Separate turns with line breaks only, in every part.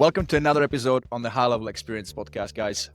Welcome to another episode on the HighLevel Experience Podcast, guys.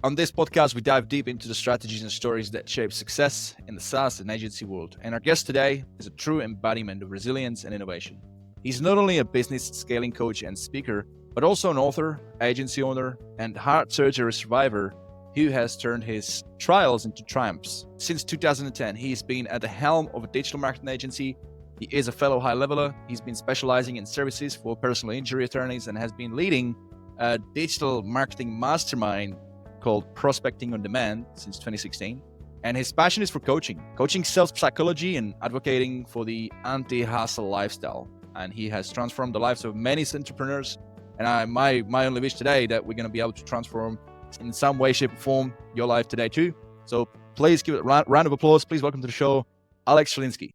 On this podcast, we dive deep into the strategies and stories that shape success in the SaaS and agency world. And our guest today is a true embodiment of resilience and innovation. He's not only a business scaling coach and speaker, but also an author, agency owner, and heart surgery survivor who has turned his trials into triumphs. Since 2010, he's been at the helm of a digital marketing agency. He is a fellow high leveler. He's been specializing in services for personal injury attorneys and has been leading a digital marketing mastermind called Prospecting on Demand since 2016. And his passion is for coaching sales psychology and advocating for the anti-hustle lifestyle. And he has transformed the lives of many entrepreneurs. And my only wish today that we're going to be able to transform in some way, shape, or form your life today too. So please give it a round of applause. Please welcome to the show, Alex Schlinsky.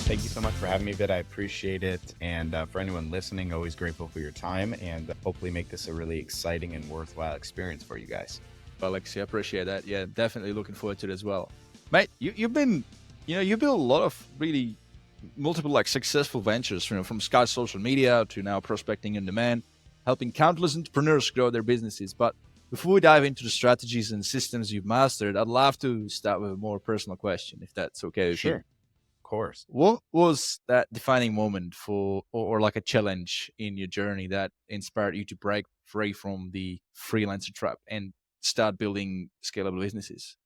Thank you so much for having me, Vit. I appreciate it. And for anyone listening, always grateful for your time and hopefully make this a really exciting and worthwhile experience for you guys.
Alex, I appreciate that. Yeah, definitely looking forward to it as well. Mate, you built a lot of really multiple successful ventures, from Sky Social Media to now Prospecting on Demand, helping countless entrepreneurs grow their businesses. But before we dive into the strategies and systems you've mastered, I'd love to start with a more personal question, if that's okay with you.
Sure. Course.
What was that defining moment or like a challenge in your journey that inspired you to break free from the freelancer trap and start building scalable businesses?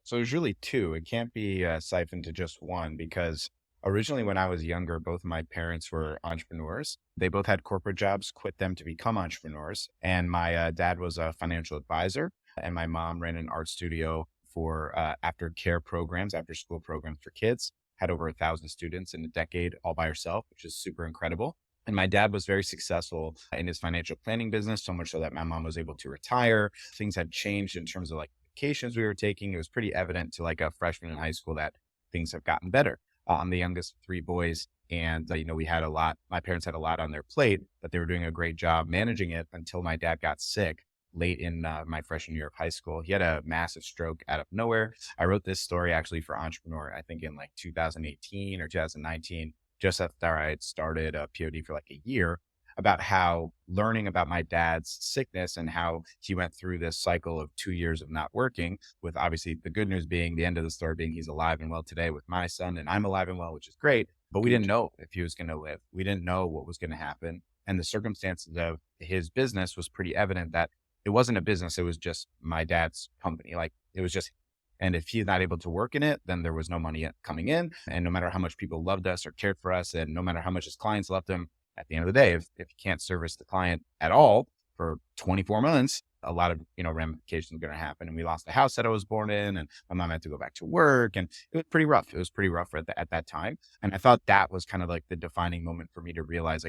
So there's really two. It can't be siphoned to just one, because originally when I was younger, both my parents were entrepreneurs. They both had corporate jobs, quit them to become entrepreneurs. And my dad was a financial advisor, and my mom ran an art studio for after-care programs, after-school programs for kids. Had over 1,000 students in a decade all by herself, which is super incredible. And my dad was very successful in his financial planning business, so much so that my mom was able to retire. Things had changed in terms of vacations we were taking. It was pretty evident to a freshman in high school that things have gotten better. I'm the youngest of three boys, and my parents had a lot on their plate, but they were doing a great job managing it until my dad got sick late in my freshman year of high school. He had a massive stroke out of nowhere. I wrote this story actually for Entrepreneur, I think in 2018 or 2019, just after I had started a POD for a year, about how learning about my dad's sickness and how he went through this cycle of 2 years of not working, with obviously the good news being, the end of the story being, he's alive and well today with my son, and I'm alive and well, which is great. But we didn't know if he was going to live. We didn't know what was going to happen. And the circumstances of his business was pretty evident that it wasn't a business. It was just my dad's company. It was just, and if he's not able to work in it, then there was no money coming in. And no matter how much people loved us or cared for us, and no matter how much his clients loved him, at the end of the day, if you can't service the client at all for 24 months, a lot of, ramifications are going to happen. And we lost the house that I was born in, and my mom had to go back to work, and it was pretty rough. It was pretty rough at that time. And I thought that was kind of the defining moment for me to realize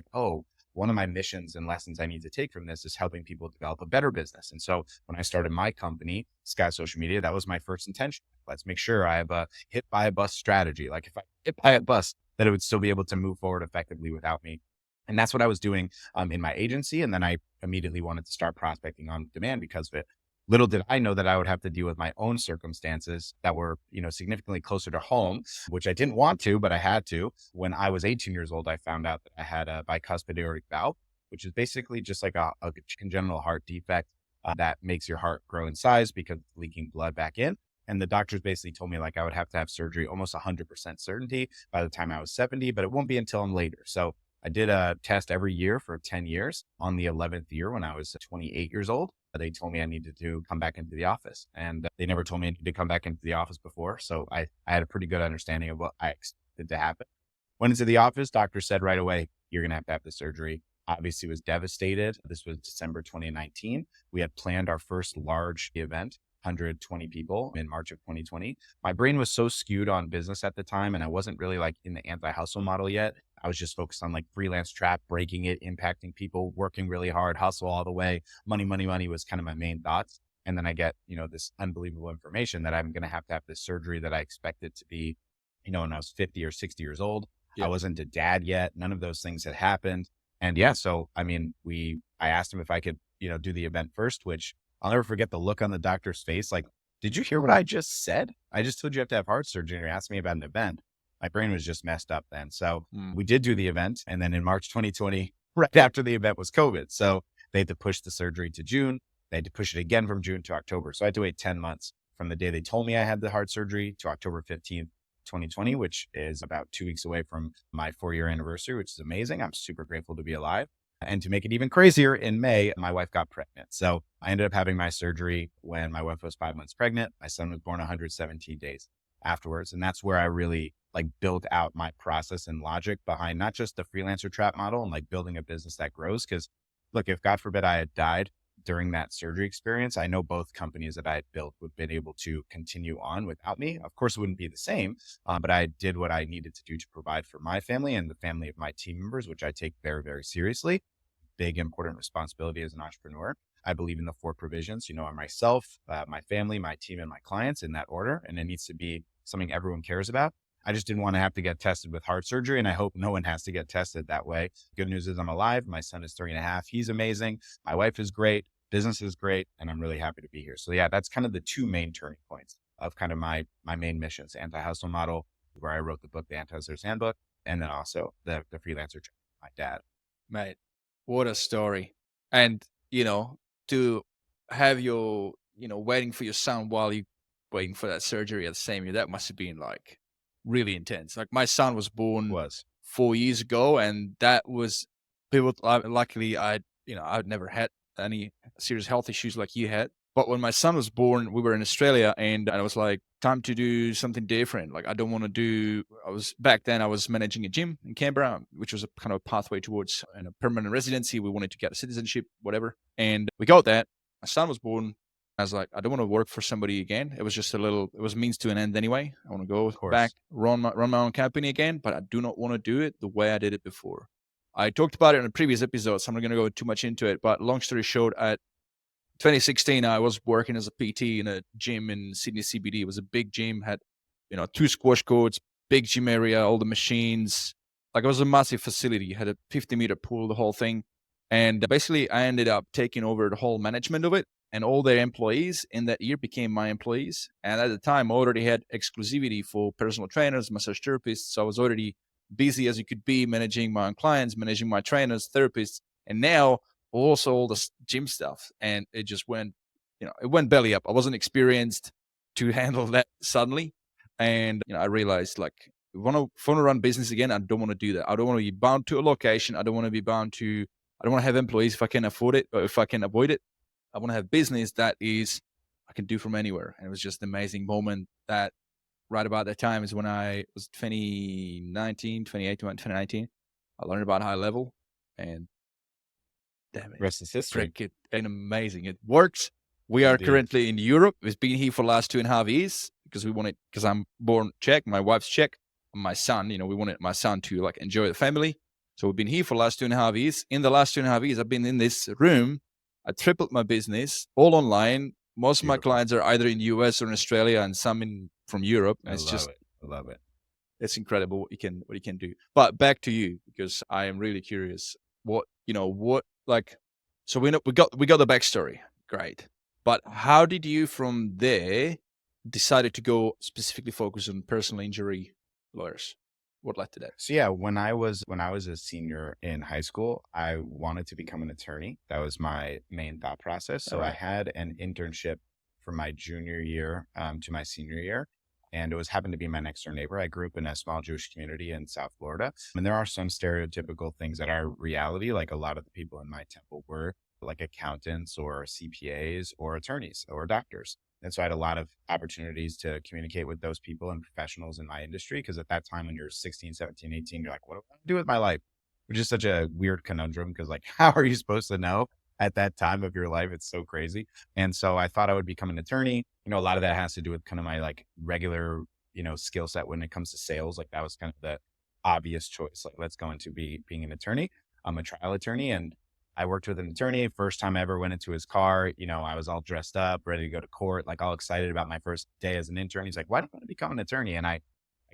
one of my missions and lessons I need to take from this is helping people develop a better business. And so when I started my company, Sky Social Media, that was my first intention. Let's make sure I have a hit by a bus strategy. If I hit by a bus, that it would still be able to move forward effectively without me. And that's what I was doing in my agency. And then I immediately wanted to start prospecting on demand because of it. Little did I know that I would have to deal with my own circumstances that were, significantly closer to home, which I didn't want to, but I had to. When I was 18 years old, I found out that I had a bicuspid aortic valve, which is basically just a congenital heart defect that makes your heart grow in size because it's leaking blood back in. And the doctors basically told me I would have to have surgery almost 100% certainty by the time I was 70, but it won't be until I'm later. So I did a test every year for 10 years. On the 11th year, when I was 28 years old, they told me I needed to come back into the office, and they never told me I needed to come back into the office before. So I had a pretty good understanding of what I expected to happen. Went into the office, doctor said right away, you're going to have the surgery. Obviously was devastated. This was December 2019. We had planned our first large event, 120 people in March of 2020. My brain was so skewed on business at the time, and I wasn't really in the anti-hustle model yet. I was just focused on freelance trap, breaking it, impacting people, working really hard, hustle all the way. Money, money, money was kind of my main thoughts. And then I get, this unbelievable information that I'm going to have this surgery that I expected to be, when I was 50 or 60 years old. Yeah. I wasn't a dad yet. None of those things had happened. And so, I asked him if I could, do the event first, which I'll never forget the look on the doctor's face. Did you hear what I just said? I just told you have to have heart surgery, and you're asking me about an event. My brain was just messed up then. So
Mm.
we did do the event. And then in March 2020, right after the event was COVID. So they had to push the surgery to June. They had to push it again from June to October. So I had to wait 10 months from the day they told me I had the heart surgery to October 15th, 2020, which is about 2 weeks away from my 4-year anniversary, which is amazing. I'm super grateful to be alive. And to make it even crazier, in May, my wife got pregnant. So I ended up having my surgery when my wife was 5 months pregnant. My son was born 117 days afterwards. And that's where I really like built out my process and logic behind not just the freelancer trap model and like building a business that grows. Because look, if God forbid I had died during that surgery experience, I know both companies that I had built would have been able to continue on without me. Of course, it wouldn't be the same, but I did what I needed to do to provide for my family and the family of my team members, which I take very, very seriously. Big, important responsibility as an entrepreneur. I believe in the 4 provisions, myself, my family, my team, and my clients in that order. And it needs to be something everyone cares about. I just didn't want to have to get tested with heart surgery. And I hope no one has to get tested that way. Good news is I'm alive. My son is 3.5. He's amazing. My wife is great. Business is great. And I'm really happy to be here. So yeah, that's kind of the 2 main turning points of kind of my main missions, anti-hustle model, where I wrote the book, The Anti-Hustler's Handbook, and then also the freelancer trap with my dad.
Mate, what a story. And, to have your, waiting for your son while you waiting for that surgery at the same year, that must have been like really intense. Like my son was born 4 years ago, and that was people. Luckily, I'd never had any serious health issues like you had. But when my son was born, we were in Australia, and I was like, time to do something different. Like I don't want to do. Back then I was managing a gym in Canberra, which was a kind of a pathway towards a permanent residency. We wanted to get a citizenship, whatever, and we got that. My son was born. I was like, I don't want to work for somebody again. It was just it was means to an end anyway. I want to go back, run my own company again, but I do not want to do it the way I did it before. I talked about it in a previous episode, so I'm not going to go too much into it, but long story short, at 2016, I was working as a PT in a gym in Sydney CBD. It was a big gym, had, 2 squash courts, big gym area, all the machines. Like it was a massive facility, had a 50-meter pool, the whole thing. And basically I ended up taking over the whole management of it, and all their employees in that year became my employees. And at the time, I already had exclusivity for personal trainers, massage therapists. So I was already busy as you could be, managing my own clients, managing my trainers, therapists, and now also all the gym stuff. And it just went, it went belly up. I wasn't experienced to handle that suddenly. And, I realized like, if I want to run business again, I don't want to do that. I don't want to be bound to a location. I don't want to have employees if I can afford it or if I can avoid it. I want to have business that I can do from anywhere. And it was just an amazing moment that right about that time is when I was 2018, 2019. I learned about HighLevel, and damn it.
Rest is history.
It's amazing. It works. We are currently in Europe. We've been here for the last 2.5 years because I'm born Czech, my wife's Czech, my son, we wanted my son to like enjoy the family. So we've been here for the last 2.5 years. In the last 2.5 years, I've been in this room. I tripled my business all online. Most of my clients are either in US or in Australia, and some from Europe. And
I love it.
It's incredible what you can do. But back to you, because I am really curious. So we got the backstory. Great. But how did you from there decided to go specifically focus on personal injury lawyers? What led to that?
So yeah, when I was a senior in high school, I wanted to become an attorney. That was my main thought process. So I had an internship from my junior year to my senior year, and it happened to be my next door neighbor. I grew up in a small Jewish community in South Florida, and there are some stereotypical things that are reality. Like a lot of the people in my temple were like accountants or CPAs or attorneys or doctors. And so I had a lot of opportunities to communicate with those people and professionals in my industry. Because at that time, when you're 16, 17, 18, you're like, what do I do with my life? Which is such a weird conundrum because like, how are you supposed to know at that time of your life? It's so crazy. And so I thought I would become an attorney. A lot of that has to do with kind of my like regular, skill set when it comes to sales. Like that was kind of the obvious choice. Like let's go into being an attorney. I'm a trial attorney, and I worked with an attorney. First time I ever went into his car, I was all dressed up, ready to go to court, like all excited about my first day as an intern. He's like, why don't you want to become an attorney? And I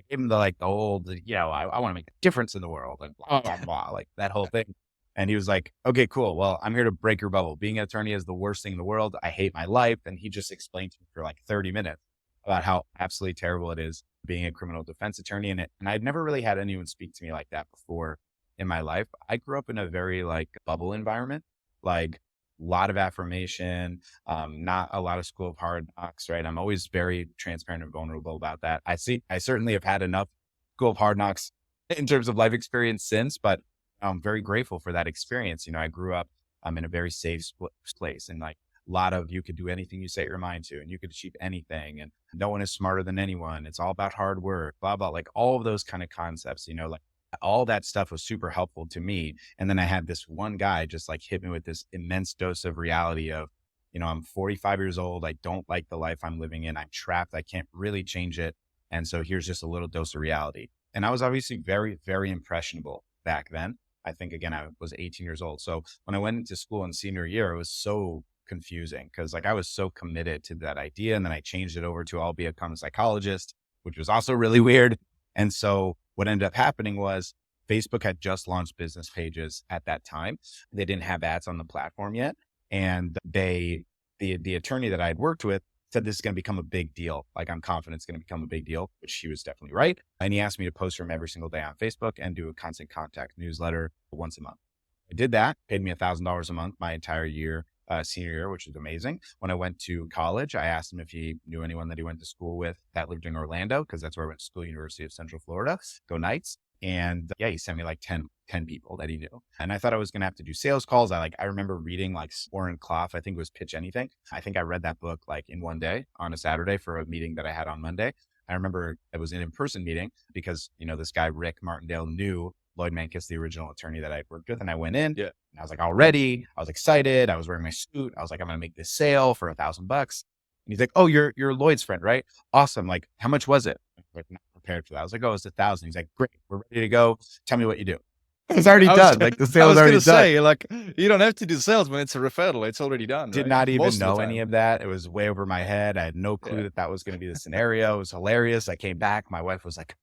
gave him the old, I want to make a difference in the world and blah, blah, blah, like that whole thing. And he was like, okay, cool. Well, I'm here to break your bubble. Being an attorney is the worst thing in the world. I hate my life. And he just explained to me for like 30 minutes about how absolutely terrible it is being a criminal defense attorney. And I'd never really had anyone speak to me like that before in my life. I grew up in a very like bubble environment, like a lot of affirmation, not a lot of school of hard knocks, right? I'm always very transparent and vulnerable about that. I certainly have had enough school of hard knocks in terms of life experience since, but I'm very grateful for that experience. I grew up in a very safe place, and like a lot of, you could do anything you set your mind to, and you could achieve anything, and no one is smarter than anyone. It's all about hard work, blah, blah, like all of those kind of concepts, like all that stuff was super helpful to me. And then I had this one guy just like hit me with this immense dose of reality of, I'm 45 years old. I don't like the life I'm living in. I'm trapped. I can't really change it. And so here's just a little dose of reality. And I was obviously very, very impressionable back then. I think, again, I was 18 years old. So when I went into school in senior year, it was so confusing because like I was so committed to that idea. And then I changed it over to I'll become a psychologist, which was also really weird. And so what ended up happening was Facebook had just launched business pages at that time. They didn't have ads on the platform yet. And the attorney that I had worked with said, this is going to become a big deal. Like, I'm confident it's going to become a big deal, which he was definitely right. And he asked me to post for him every single day on Facebook and do a constant contact newsletter once a month. I did that, paid me $1,000 a month my entire year, senior year, which was amazing. When I went to college, I asked him if he knew anyone that he went to school with that lived in Orlando, because that's where I went to school, University of Central Florida, go Knights. And yeah, he sent me like 10 people that he knew. And I thought I was going to have to do sales calls. I remember reading like Warren Clough, I think it was Pitch Anything. I think I read that book like in one day on a Saturday for a meeting that I had on Monday. I remember it was an in-person meeting because, this guy, Rick Martindale, knew Lloyd Mankiss, the original attorney that I'd worked with. And I went in and I was like, all ready. I was excited. I was wearing my suit. I was like, I'm going to make this sale for $1,000. And he's like, oh, you're Lloyd's friend, right? Awesome. Like, how much was it? Like, not prepared for that. I was like, oh, it's $1,000. He's like, great, we're ready to go. Tell me what you do. It's already done. Like, the sale is already done.
Say, like, you don't have to do sales when it's a referral. It's already done.
Did not even know any of that. It was way over my head. I had no clue that was going to be the scenario. It was hilarious. I came back. My wife was like,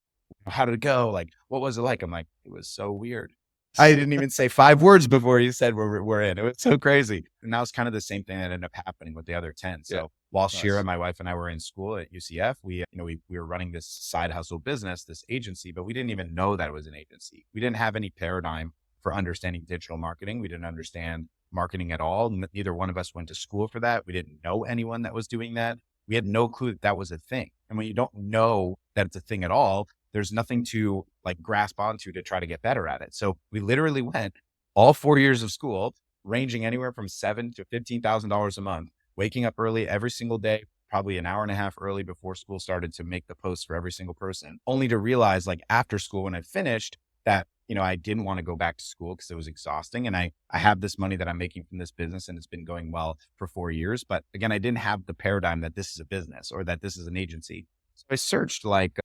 how did it go? Like, what was it like? I'm like, it was so weird. I didn't even say 5 words before he said we're in. It was so crazy. And that was kind of the same thing that ended up happening with the other 10. So while Shira, my wife, and I were in school at UCF, we were running this side hustle business, this agency, but we didn't even know that it was an agency. We didn't have any paradigm for understanding digital marketing. We didn't understand marketing at all. Neither one of us went to school for that. We didn't know anyone that was doing that. We had no clue that was a thing. And when you don't know that it's a thing at all, there's nothing to like grasp onto to try to get better at it. So we literally went all 4 years of school, ranging anywhere from $7,000 to $15,000 a month, waking up early every single day, probably an hour and a half early before school started to make the posts for every single person, only to realize like after school when I finished that, I didn't want to go back to school because it was exhausting. And I have this money that I'm making from this business and it's been going well for 4 years. But again, I didn't have the paradigm that this is a business or that this is an agency. So I searched like,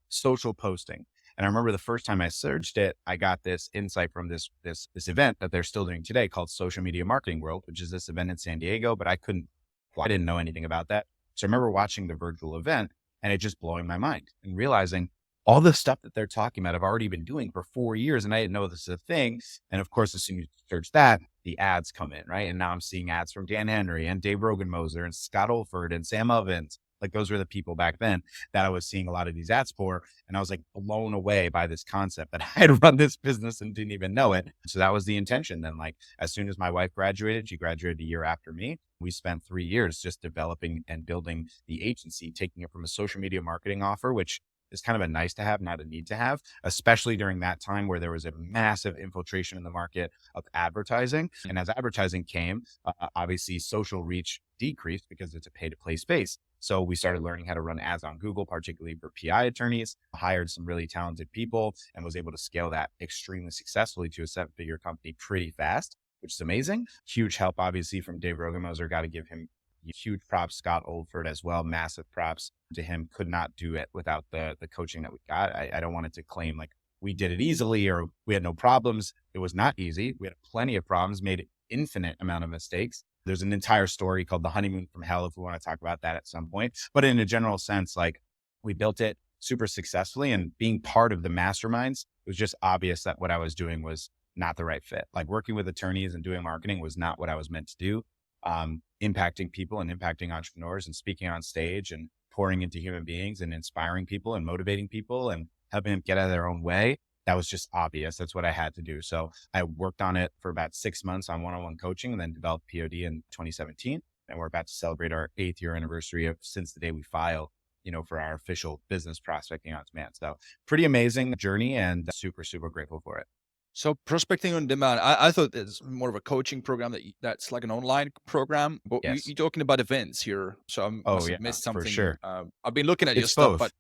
social posting. And I remember the first time I searched it, I got this insight from this event that they're still doing today called Social Media Marketing World, which is this event in San Diego, but I didn't know anything about that. So I remember watching the virtual event and it just blowing my mind and realizing all the stuff that they're talking about, I've already been doing for 4 years and I didn't know this is a thing. And of course, as soon as you search that, the ads come in, right? And now I'm seeing ads from Dan Henry and Dave Rogan-Moser and Scott Olford and Sam Ovens. Like those were the people back then that I was seeing a lot of these ads for. And I was like blown away by this concept that I had run this business and didn't even know it. So that was the intention. Then like, as soon as my wife graduated, she graduated a year after me. We spent 3 years just developing and building the agency, taking it from a social media marketing offer, which is kind of a nice to have, not a need to have, especially during that time where there was a massive infiltration in the market of advertising. And as advertising came, obviously social reach decreased because it's a pay to play space. So we started learning how to run ads on Google, particularly for PI attorneys, hired some really talented people and was able to scale that extremely successfully to a 7-figure company pretty fast, which is amazing. Huge help, obviously, from Dave Rogan-Moser. Got to give him huge props. Scott Oldford as well. Massive props to him. Could not do it without the coaching that we got. I don't want it to claim like we did it easily or we had no problems. It was not easy. We had plenty of problems, made an infinite amount of mistakes. There's an entire story called The Honeymoon from Hell if we want to talk about that at some point. But in a general sense, like we built it super successfully, and being part of the masterminds, it was just obvious that what I was doing was not the right fit. Like working with attorneys and doing marketing was not what I was meant to do. Impacting people and impacting entrepreneurs and speaking on stage and pouring into human beings and inspiring people and motivating people and helping them get out of their own way, that was just obvious. That's what I had to do. So I worked on it for about 6 months on one-on-one coaching and then developed POD in 2017. And we're about to celebrate our 8th year anniversary of since the day we filed, for our official business prospecting on demand. So pretty amazing journey and super, super grateful for it.
So prospecting on demand, I thought it's more of a coaching program that's like an online program, but
Yes.
you're talking about events here. So I must have missed something.
For sure.
I've been looking at your
It's
stuff,
both.
but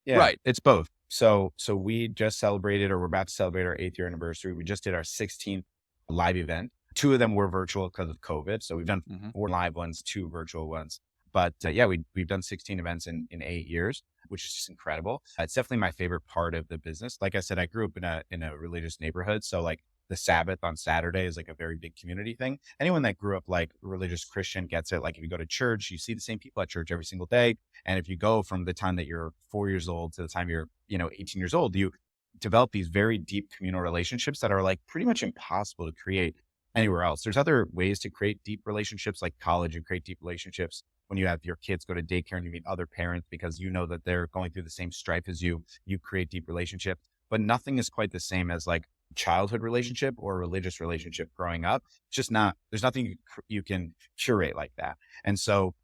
Yeah,
right.
it's both. So we just celebrated, or we're about to celebrate our 8th year anniversary. We just did our 16th live event. 2 of them were virtual because of COVID. So we've done 4 live ones, 2 virtual ones. But we've done 16 events in 8 years, which is just incredible. It's definitely my favorite part of the business. Like I said, I grew up in a religious neighborhood. So like the Sabbath on Saturday is like a very big community thing. Anyone that grew up like religious Christian gets it. Like if you go to church, you see the same people at church every single day. And if you go from the time that you're 4 years old to the time you're, 18 years old, you develop these very deep communal relationships that are like pretty much impossible to create anywhere else. There's other ways to create deep relationships, like college. You create deep relationships when you have your kids go to daycare and you meet other parents because you know that they're going through the same strife as you create deep relationships, but nothing is quite the same as like childhood relationship or religious relationship growing up. It's just not, there's nothing you can curate like that. And so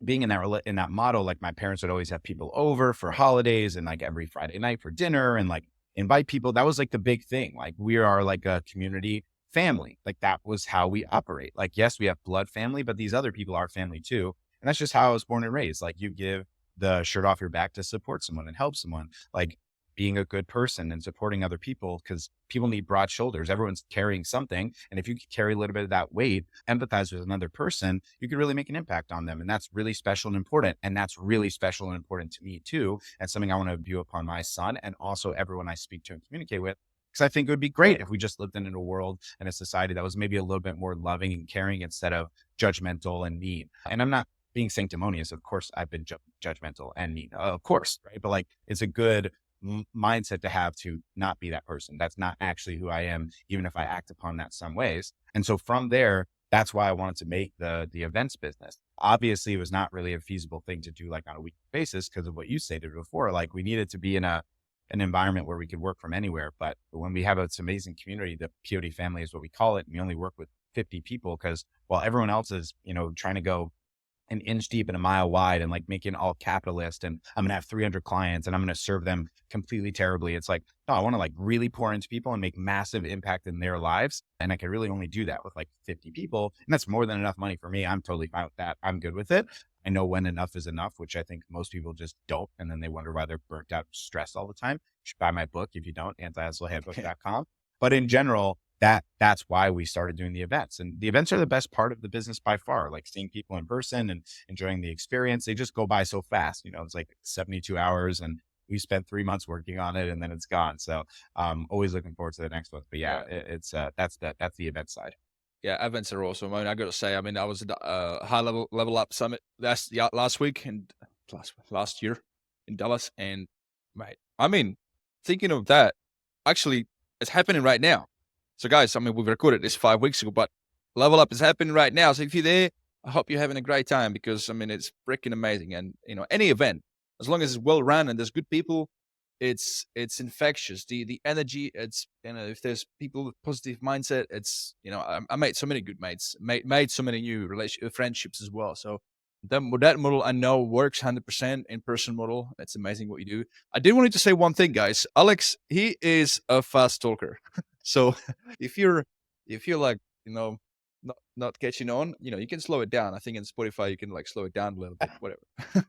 being in that model, like my parents would always have people over for holidays and like every Friday night for dinner and like invite people. That was like the big thing. Like we are like a community family. Like that was how we operate. Like, yes, we have blood family, but these other people are family too. And that's just how I was born and raised. Like you give the shirt off your back to support someone and help someone, like being a good person and supporting other people, because people need broad shoulders. Everyone's carrying something. And if you could carry a little bit of that weight, empathize with another person, you could really make an impact on them. And that's really special and important. And that's really special and important to me too. And something I want to view upon my son and also everyone I speak to and communicate with. Because I think it would be great if we just lived in a world and a society that was maybe a little bit more loving and caring instead of judgmental and mean. And I'm not being sanctimonious. Of course, I've been judgmental and mean, of course, right? But like, it's a good mindset to have to not be that person. That's not actually who I am, even if I act upon that some ways. And so from there, that's why I wanted to make the events business. Obviously, it was not really a feasible thing to do like on a weekly basis because of what you stated before. Like we needed to be in an environment where we could work from anywhere. But when we have this amazing community, the POD family is what we call it. And we only work with 50 people because while everyone else is, trying to go an inch deep and a mile wide and like making all capitalist and I'm going to have 300 clients and I'm going to serve them completely terribly. It's like, no, I want to like really pour into people and make massive impact in their lives. And I can really only do that with like 50 people. And that's more than enough money for me. I'm totally fine with that. I'm good with it. I know when enough is enough, which I think most people just don't. And then they wonder why they're burnt out, stressed all the time. You should buy my book. If you don't, antihustlehandbook.com. But in general, that's why we started doing the events. And the events are the best part of the business by far, like seeing people in person and enjoying the experience. They just go by so fast. It's like 72 hours and we spent 3 months working on it and then it's gone. So always looking forward to the next one. But it's that's the event side.
Yeah, events are awesome. I got to say, I was at the HighLevel Up Summit last week and last year in Dallas. And thinking of that, actually, it's happening right now. So guys, we've recorded this 5 weeks ago, but Level Up is happening right now. So if you're there, I hope you're having a great time because it's freaking amazing. And any event, as long as it's well run and there's good people, it's infectious. The energy, it's if there's people with positive mindset, it's I made so many good mates, made so many new friendships as well. So that model I know works 100% in-person model. It's amazing what you do. I did want to say one thing, guys. Alex, he is a fast talker. So if you're like, not catching on, you can slow it down. I think in Spotify, you can like slow it down a little bit, whatever.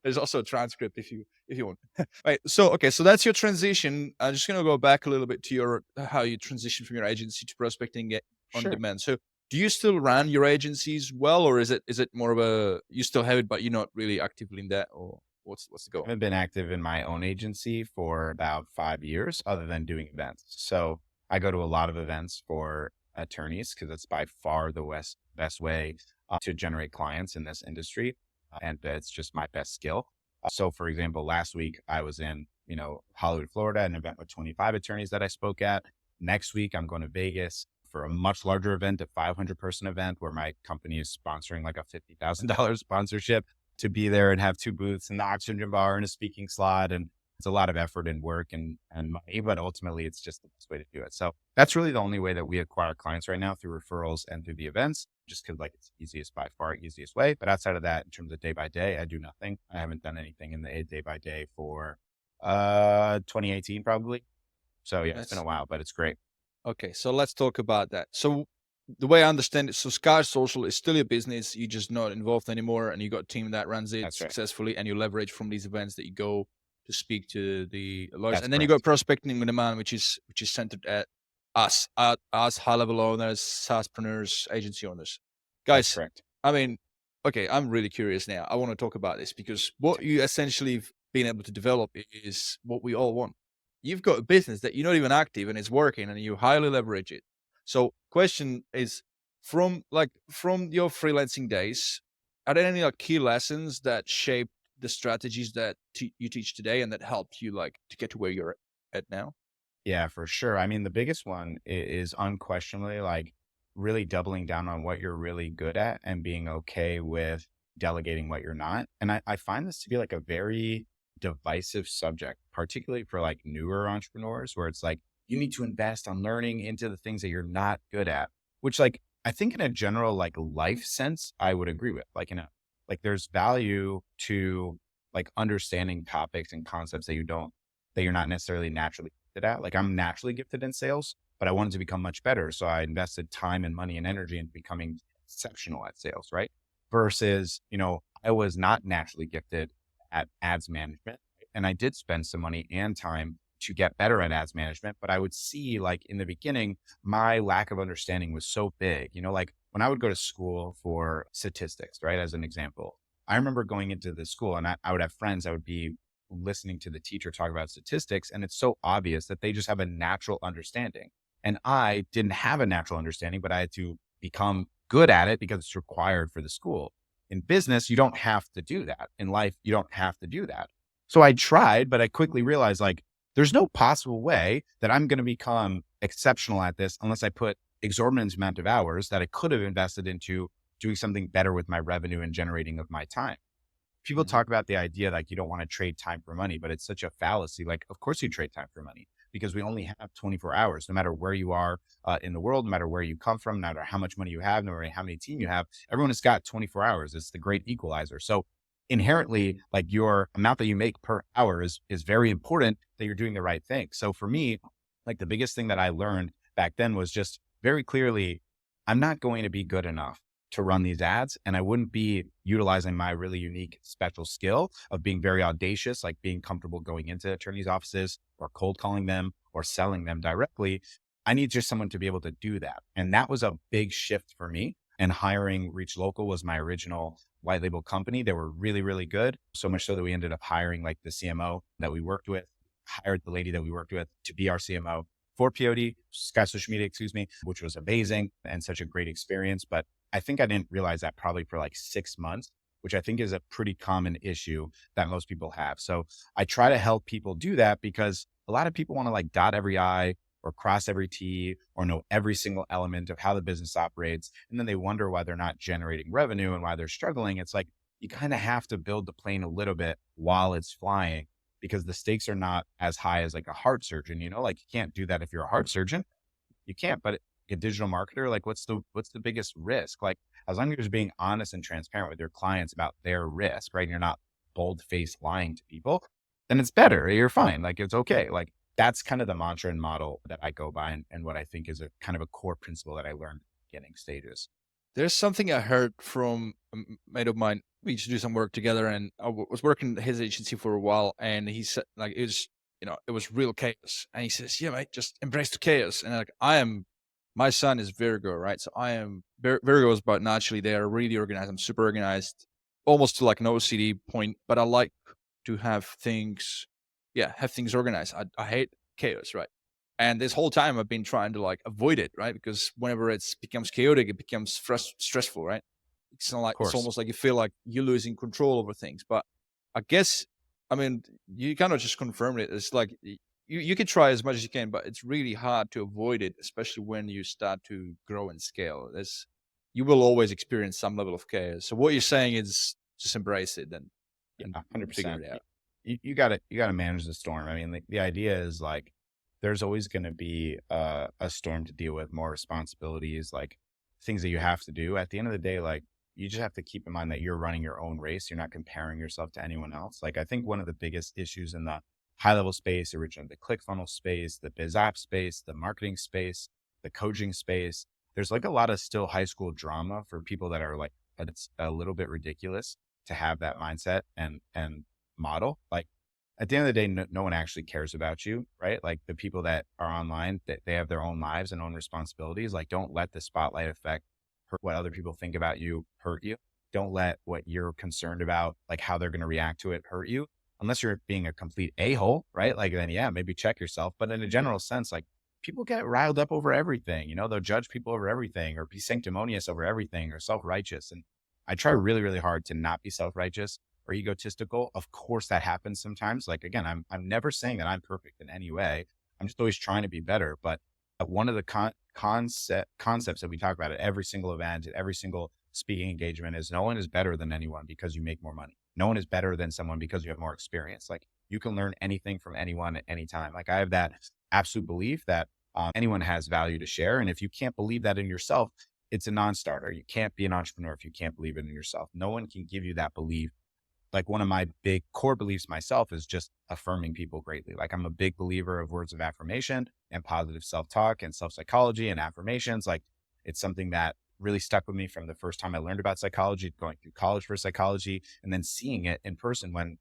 There's also a transcript if you want. Right. So that's your transition. I'm just going to go back a little bit to how you transition from your agency to prospecting on demand. So do you still run your agencies well, or is it more of you still have it, but you're not really actively in that, or what's the goal?
I've been active in my own agency for about 5 years other than doing events. So I go to a lot of events for attorneys because it's by far the best way to generate clients in this industry. And it's just my best skill. So for example, last week I was in, Hollywood, Florida, an event with 25 attorneys that I spoke at. Next week, I'm going to Vegas for a much larger event, a 500 person event where my company is sponsoring like a $50,000 sponsorship. to be there and have 2 booths and the oxygen bar and a speaking slot. And it's a lot of effort and work and money, but ultimately it's just the best way to do it. So that's really the only way that we acquire clients right now, through referrals and through the events, just because like it's easiest, by far easiest way. But outside of that, in terms of day by day, I do nothing. I haven't done anything in the day by day for 2018 probably. So yeah, it's been a while, but it's great.
Okay, so let's talk about that. So the way I understand it, so Sky Social is still your business. You're just not involved anymore, and you got a team that runs it
That's right.
successfully, and you leverage from these events that you go to speak to the lawyers.
That's
And then you
correct.
got prospecting with demand, which is centered at us high level owners, SaaSpreneurs, agency owners.
That's
Guys,
correct.
I mean, okay, I'm really curious now. I want to talk about this because what you essentially have been able to develop is what we all want. You've got a business that you're not even active and it's working, and you highly leverage it. So question is, from your freelancing days, are there any like key lessons that shape the strategies that you teach today and that helped you like to get to where you're at now?
Yeah, for sure. I mean, the biggest one is unquestionably like really doubling down on what you're really good at and being okay with delegating what you're not. And I find this to be like a very divisive subject, particularly for like newer entrepreneurs, where it's like you need to invest on learning into the things that you're not good at, which like I think in a general like life sense, I would agree with. Like like there's value to like understanding topics and concepts that you're not necessarily naturally gifted at. Like I'm naturally gifted in sales, but I wanted to become much better. So I invested time and money and energy into becoming exceptional at sales, right? Versus, I was not naturally gifted at ads management. And I did spend some money and time to get better at ads management. But I would see like in the beginning, my lack of understanding was so big, like when I would go to school for statistics, right? As an example, I remember going into the school and I would have friends that would be listening to the teacher talk about statistics. And it's so obvious that they just have a natural understanding. And I didn't have a natural understanding, but I had to become good at it because it's required for the school. In business, you don't have to do that. In life, you don't have to do that. So I tried, but I quickly realized like, there's no possible way that I'm going to become exceptional at this unless I put exorbitant amount of hours that I could have invested into doing something better with my revenue and generating of my time. People
Mhm.
talk about the idea like you don't want to trade time for money, but it's such a fallacy. Like, of course you trade time for money because we only have 24 hours, no matter where you are in the world, no matter where you come from, no matter how much money you have, no matter how many team you have, everyone has got 24 hours. It's the great equalizer. So inherently, like your amount that you make per hour is very important that you're doing the right thing. So for me, like the biggest thing that I learned back then was just very clearly, I'm not going to be good enough to run these ads. And I wouldn't be utilizing my really unique special skill of being very audacious, like being comfortable going into attorneys' offices or cold calling them or selling them directly. I need just someone to be able to do that. And that was a big shift for me. And hiring Reach Local was my original white label company. They were really, really good. So much so that we ended up hiring like the CMO that we worked with, hired the lady that we worked with to be our CMO for POD, Sky Social Media, which was amazing and such a great experience. But I think I didn't realize that probably for like 6 months, which I think is a pretty common issue that most people have. So I try to help people do that because a lot of people want to like dot every I or cross every T or know every single element of how the business operates. And then they wonder why they're not generating revenue and why they're struggling. It's like, you kind of have to build the plane a little bit while it's flying because the stakes are not as high as like a heart surgeon, like you can't do that if you're a heart surgeon. You can't, but a digital marketer, like what's the biggest risk? Like as long as you're being honest and transparent with your clients about their risk, right? And you're not bold-faced lying to people, then it's better. You're fine. Like it's okay. Like that's kind of the mantra and model that I go by and what I think is a kind of a core principle that I learned in the beginning stages.
There's something I heard from a mate of mine. We used to do some work together, and I was working at his agency for a while. And he said, like, it was real chaos. And he says, "Yeah, mate, just embrace the chaos." And like, my son is Virgo, right? So I am Virgos, but naturally they are really organized. I'm super organized, almost to like an OCD point. But I like to have things, have things organized. I hate chaos, right? And this whole time I've been trying to like avoid it, right? Because whenever it becomes chaotic, it becomes stressful, right? It's not
Of
like it's
course.
almost like you feel like you're losing control over things. But I guess, I mean, you kind of just confirmed it. It's like you can try as much as you can, but it's really hard to avoid it, especially when you start to grow and scale. You will always experience some level of chaos. So what you're saying is just embrace it and
Yeah,
figure
100%.
it out.
You gotta manage the storm. I mean, the idea is like, there's always going to be a storm to deal with, more responsibilities, like things that you have to do. At the end of the day, like, you just have to keep in mind that you're running your own race. You're not comparing yourself to anyone else. Like, I think one of the biggest issues in the high level space, originally the ClickFunnels space, the biz app space, the marketing space, the coaching space, there's like a lot of still high school drama for people that are like, it's a little bit ridiculous to have that mindset and model. Like, at the end of the day, no one actually cares about you, right? Like, the people that are online, that they have their own lives and own responsibilities. Like, don't let the spotlight effect hurt what other people think about you hurt you. Don't let what you're concerned about, like how they're going to react to it, hurt you. Unless you're being a complete a-hole, right? Like, then yeah, maybe check yourself. But in a general sense, like, people get riled up over everything. You know, they'll judge people over everything, or be sanctimonious over everything, or self-righteous. And I try really, really hard to not be self-righteous or egotistical. Of course that happens sometimes. Like, again, I'm never saying that I'm perfect in any way. I'm just always trying to be better. But one of the concepts that we talk about at every single event, at every single speaking engagement, is no one is better than anyone because you make more money. No one is better than someone because you have more experience. Like, you can learn anything from anyone at any time. Like, I have that absolute belief that anyone has value to share. And if you can't believe that in yourself, it's a non-starter. You can't be an entrepreneur if you can't believe it in yourself. No one can give you that belief. Like, one of my big core beliefs myself is just affirming people greatly. Like, I'm a big believer of words of affirmation and positive self-talk and self-psychology and affirmations. Like, it's something that really stuck with me from the first time I learned about psychology, going through college for psychology, and then seeing it in person. When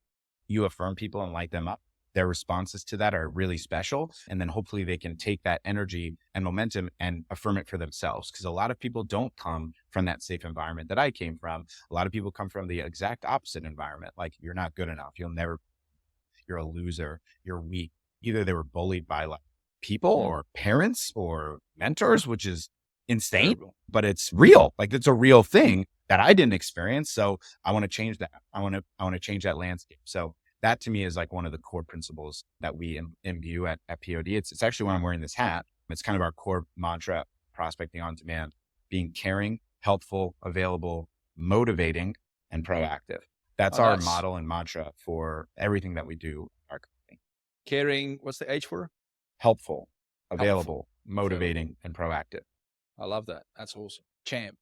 you affirm people and light them up, their responses to that are really special. And then hopefully they can take that energy and momentum and affirm it for themselves. Because a lot of people don't come from that safe environment that I came from. A lot of people come from the exact opposite environment. Like, you're not good enough. You're a loser. You're weak. Either they were bullied by like people or parents or mentors, which is insane, but it's real. Like, it's a real thing that I didn't experience. So I want to change that. I want to change that landscape. So that to me is like one of the core principles that we imbue at POD. It's actually when I'm wearing this hat, it's kind of our core mantra: prospecting on demand, being caring, helpful, available, motivating, and proactive. That's our model and mantra for everything that we do in our company.
Caring, what's the H for?
Helpful, available, motivating, and proactive.
I love that. That's awesome. Champ,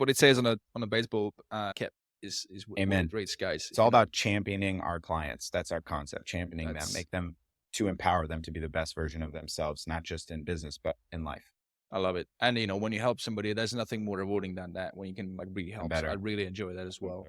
what it says on a baseball cap is
Amen.
What it reads, guys.
It's all about championing our clients. That's our concept: championing them, make them, to empower them to be the best version of themselves, not just in business, but in life.
I love it. And when you help somebody, there's nothing more rewarding than that, when you can like really help. So I really enjoy that as well.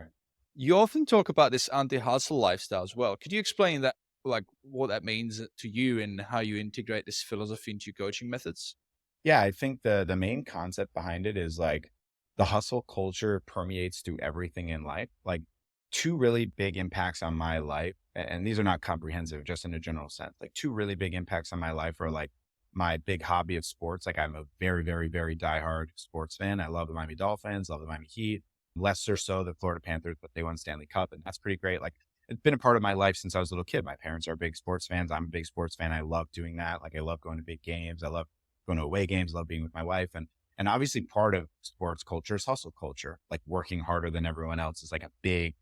You often talk about this anti-hustle lifestyle as well. Could you explain that, like what that means to you and how you integrate this philosophy into your coaching methods?
Yeah, I think the main concept behind it is like, the hustle culture permeates through everything in life. Like, two really big impacts on my life, and these are not comprehensive, just in a general sense. Like, two really big impacts on my life are like my big hobby of sports. Like, I'm a very, very, very diehard sports fan. I love the Miami Dolphins, love the Miami Heat, lesser so the Florida Panthers, but they won Stanley Cup, and that's pretty great. Like, it's been a part of my life since I was a little kid. My parents are big sports fans. I'm a big sports fan. I love doing that. Like, I love going to big games. I love going to away games. I love being with my wife. And obviously part of sports culture is hustle culture. Like, working harder than everyone else is like a big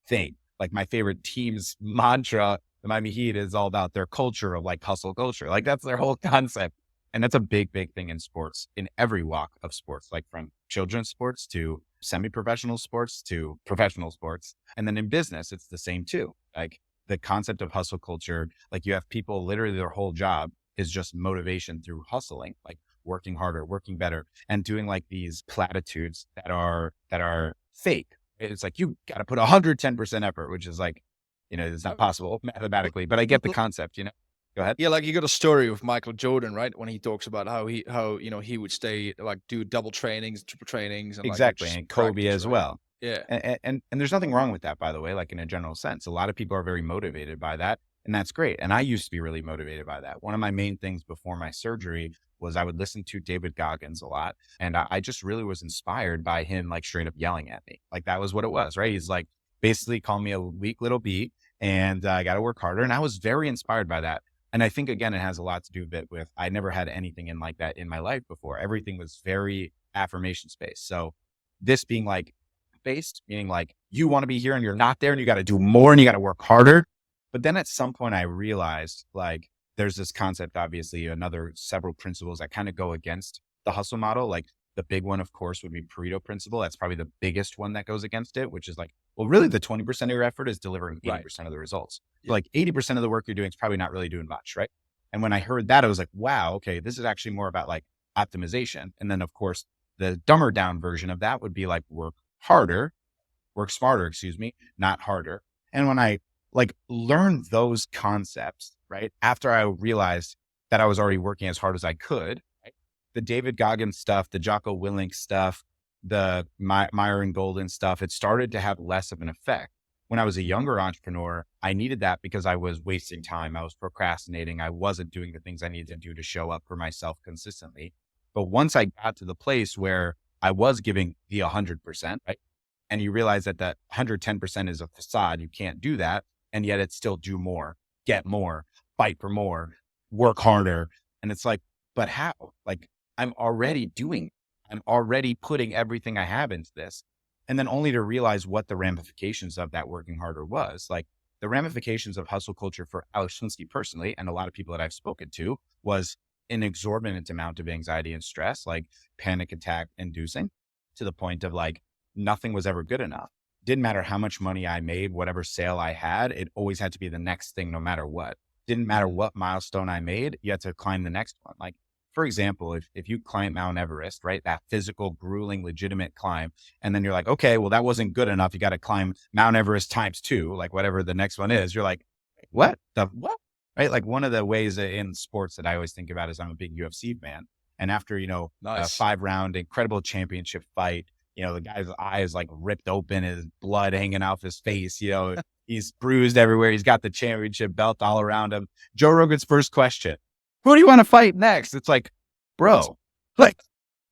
thing. Like, my favorite team's mantra, the Miami Heat, is all about their culture of like hustle culture. Like, that's their whole concept. And that's a big, big thing in sports, in every walk of sports, like from children's sports to semi-professional sports to professional sports. And then in business, it's the same too. Like, the concept of hustle culture, like, you have people literally their whole job is just motivation through hustling, like working harder, working better, and doing like these platitudes that are fake. It's like, you got to put 110% effort, which is like, it's not possible mathematically, but I get the concept, Go ahead.
Yeah, like, you got a story of Michael Jordan, right? When he talks about how he would stay, like, do double trainings, triple trainings, and
exactly,
like,
and Kobe
practice,
as
right?
well.
Yeah,
and there's nothing wrong with that, by the way. Like, in a general sense, a lot of people are very motivated by that, and that's great. And I used to be really motivated by that. One of my main things before my surgery was I would listen to David Goggins a lot, and I just really was inspired by him, like, straight up yelling at me. Like, that was what it was, right? He's like, basically calling me a weak little bee, and I got to work harder. And I was very inspired by that. And I think, again, it has a lot to do with I never had anything in like that in my life before. Everything was very affirmation based. So this being like based, meaning like you want to be here and you're not there and you got to do more and you got to work harder. But then at some point I realized like there's this concept, obviously several principles that kind of go against the hustle model. Like the big one, of course, would be Pareto principle. That's probably the biggest one that goes against it, which is like, well, really the 20% of your effort is delivering 80% of the results. So like 80% of the work you're doing is probably not really doing much, right? And when I heard that, I was like, wow, okay, this is actually more about like optimization. And then of course, the dumber down version of that would be like work smarter, not harder. And when I like learned those concepts, right, after I realized that I was already working as hard as I could, right? The David Goggins stuff, the Jocko Willink stuff, the Myron Golden stuff, it started to have less of an effect. When I was a younger entrepreneur, I needed that because I was wasting time. I was procrastinating. I wasn't doing the things I needed to do to show up for myself consistently. But once I got to the place where I was giving the 100%, right? And you realize that that 110% is a facade. You can't do that. And yet it's still do more, get more, fight for more, work harder. And it's like, but how? Like I'm already putting everything I have into this. And then only to realize what the ramifications of that working harder was. Like the ramifications of hustle culture for Alex Schlinsky personally, and a lot of people that I've spoken to, was an exorbitant amount of anxiety and stress, like panic attack inducing, to the point of like nothing was ever good enough. Didn't matter how much money I made, whatever sale I had, it always had to be the next thing no matter what. Didn't matter what milestone I made, you had to climb the next one. Like, for example, if you climb Mount Everest, right, that physical, grueling, legitimate climb, and then you're like, okay, well, that wasn't good enough. You got to climb Mount Everest ×2, like whatever the next one is. You're like, what? Right? Like one of the ways in sports that I always think about is I'm a big UFC fan. And after, a 5-round incredible championship fight, the guy's eye is like ripped open, his blood hanging off his face, he's bruised everywhere. He's got the championship belt all around him. Joe Rogan's first question, who do you want to fight next? It's like, bro, like,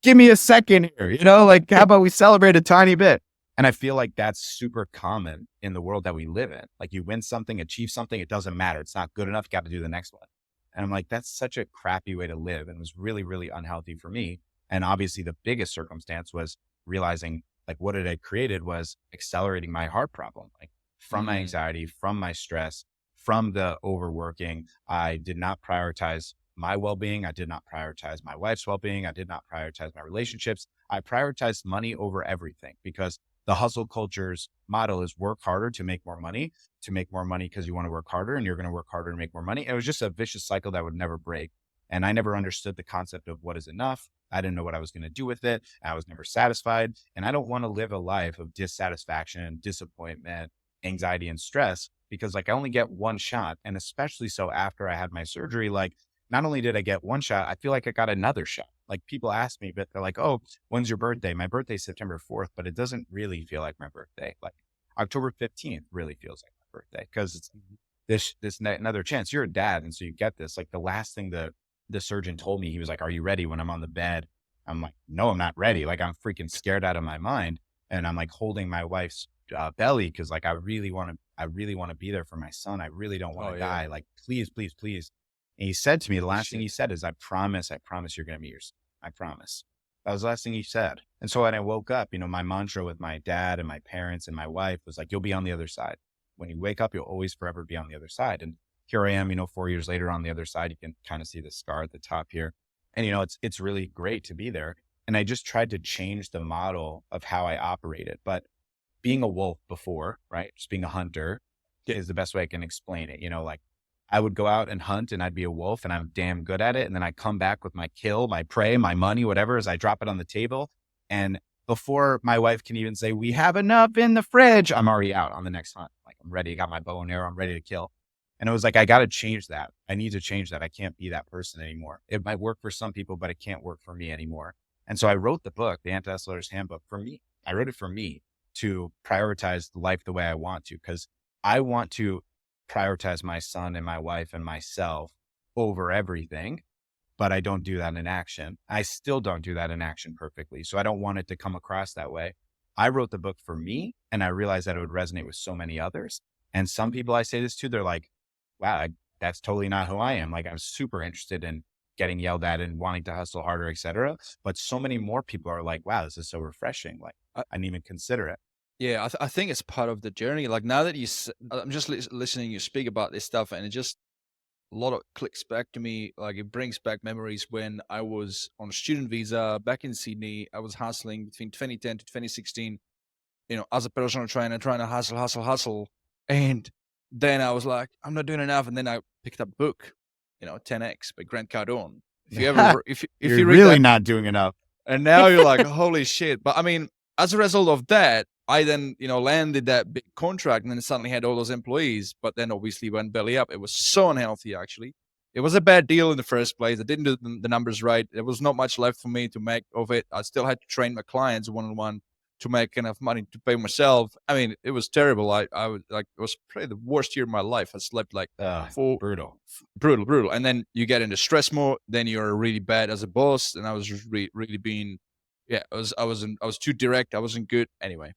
give me a second here, like, how about we celebrate a tiny bit? And I feel like that's super common in the world that we live in. Like you win something, achieve something, it doesn't matter. It's not good enough. You got to do the next one. And I'm like, that's such a crappy way to live. And it was really, really unhealthy for me. And obviously the biggest circumstance was realizing like what it had created was accelerating my heart problem, like from my anxiety, from my stress, from the overworking. I did not prioritize my well-being. I did not prioritize my wife's well-being. I did not prioritize my relationships. I prioritized money over everything because the hustle culture's model is work harder to make more money because you want to work harder and you're going to work harder to make more money. It was just a vicious cycle that would never break. And I never understood the concept of what is enough. I didn't know what I was going to do with it. I was never satisfied. And I don't want to live a life of dissatisfaction, disappointment, anxiety, and stress because like I only get one shot. And especially so after I had my surgery, like not only did I get one shot, I feel like I got another shot. Like people ask me, but they're like, oh, when's your birthday? My birthday's September 4th, but it doesn't really feel like my birthday. Like October 15th really feels like my birthday because it's another chance. You're a dad. And so you get this, like the last thing the surgeon told me, he was like, are you ready when I'm on the bed? I'm like, no, I'm not ready. Like I'm freaking scared out of my mind. And I'm like holding my wife's belly. Cause like, I really want to be there for my son. I really don't want to die. Like, please, please, please. And he said to me, the last thing he said is, I promise you're going to meet your son. I promise. That was the last thing he said. And so when I woke up, my mantra with my dad and my parents and my wife was like, you'll be on the other side. When you wake up, you'll always forever be on the other side. And here I am, 4 years later on the other side. You can kind of see the scar at the top here. And, it's really great to be there. And I just tried to change the model of how I operated. But being a wolf before, right? Just being a hunter is the best way I can explain it. Like I would go out and hunt and I'd be a wolf and I'm damn good at it. And then I come back with my kill, my prey, my money, whatever, as I drop it on the table. And before my wife can even say, we have enough in the fridge, I'm already out on the next hunt. Like I'm ready. I got my bow and arrow. I'm ready to kill. And it was like, I got to change that. I need to change that. I can't be that person anymore. It might work for some people, but it can't work for me anymore. And so I wrote the book, the Anti-Hustler's Handbook, for me. I wrote it for me to prioritize life the way I want to, because I want to prioritize my son and my wife and myself over everything, but I don't do that in action. I still don't do that in action perfectly. So I don't want it to come across that way. I wrote the book for me and I realized that it would resonate with so many others. And some people I say this to, they're like, wow, that's totally not who I am. Like I'm super interested in getting yelled at and wanting to hustle harder, et cetera. But so many more people are like, wow, this is so refreshing. Like I didn't even consider it.
Yeah, I think it's part of the journey. Like now that I'm just listening you speak about this stuff, and it just a lot of clicks back to me. Like it brings back memories when I was on a student visa back in Sydney. I was hustling between 2010 to 2016, as a personal trainer, trying to hustle. And then I was like, I'm not doing enough. And then I picked up a book, 10X by Grant Cardone. If you ever, if
You're
you read
really
that,
not doing enough.
and now you're like, holy shit. But I mean, as a result of that, I then, landed that big contract and then suddenly had all those employees, but then obviously went belly up. It was so unhealthy, actually. It was a bad deal in the first place. I didn't do the numbers right. There was not much left for me to make of it. I still had to train my clients one-on-one to make enough money to pay myself. I mean, it was terrible. I was like, it was probably the worst year of my life. I slept like
Brutal.
brutal. And then you get into stress mode. Then you're really bad as a boss. And I was really being, I was too direct. I wasn't good anyway.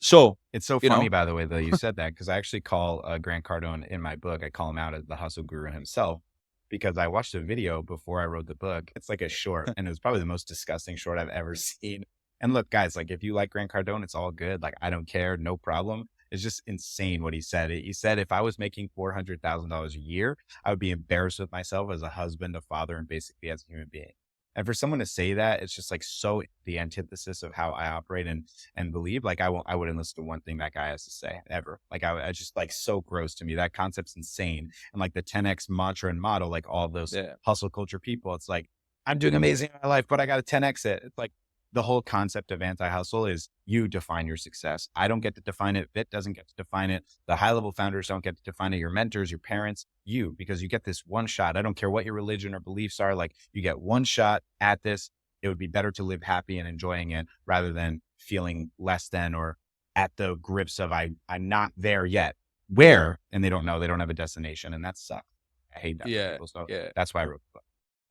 So
It's so funny, by the way, though, you said that, because I actually call Grant Cardone in my book. I call him out as the hustle guru himself, because I watched a video before I wrote the book. It's like a short, and it was probably the most disgusting short I've ever seen. And look, guys, like if you like Grant Cardone, it's all good. Like I don't care, no problem. It's just insane what he said. He said if I was making $400,000 a year, I would be embarrassed with myself as a husband, a father, and basically as a human being. And for someone to say that, it's just like so the antithesis of how I operate and believe. Like I wouldn't listen to one thing that guy has to say ever. Like I just like so gross to me. That concept's insane. And like the 10X mantra and model, like all those hustle culture people, it's like, I'm doing amazing in my life, but I got to 10X it. It's like the whole concept of anti-hustle is you define your success. I don't get to define it. Vit doesn't get to define it. The high level founders don't get to define it. Your mentors, your parents, you, because you get this one shot. I don't care what your religion or beliefs are. Like you get one shot at this. It would be better to live happy and enjoying it rather than feeling less than or at the grips of I'm not there yet. Where? And they don't know. They don't have a destination, and that sucks. I hate that.
Yeah,
people, so
yeah.
That's why I wrote the book.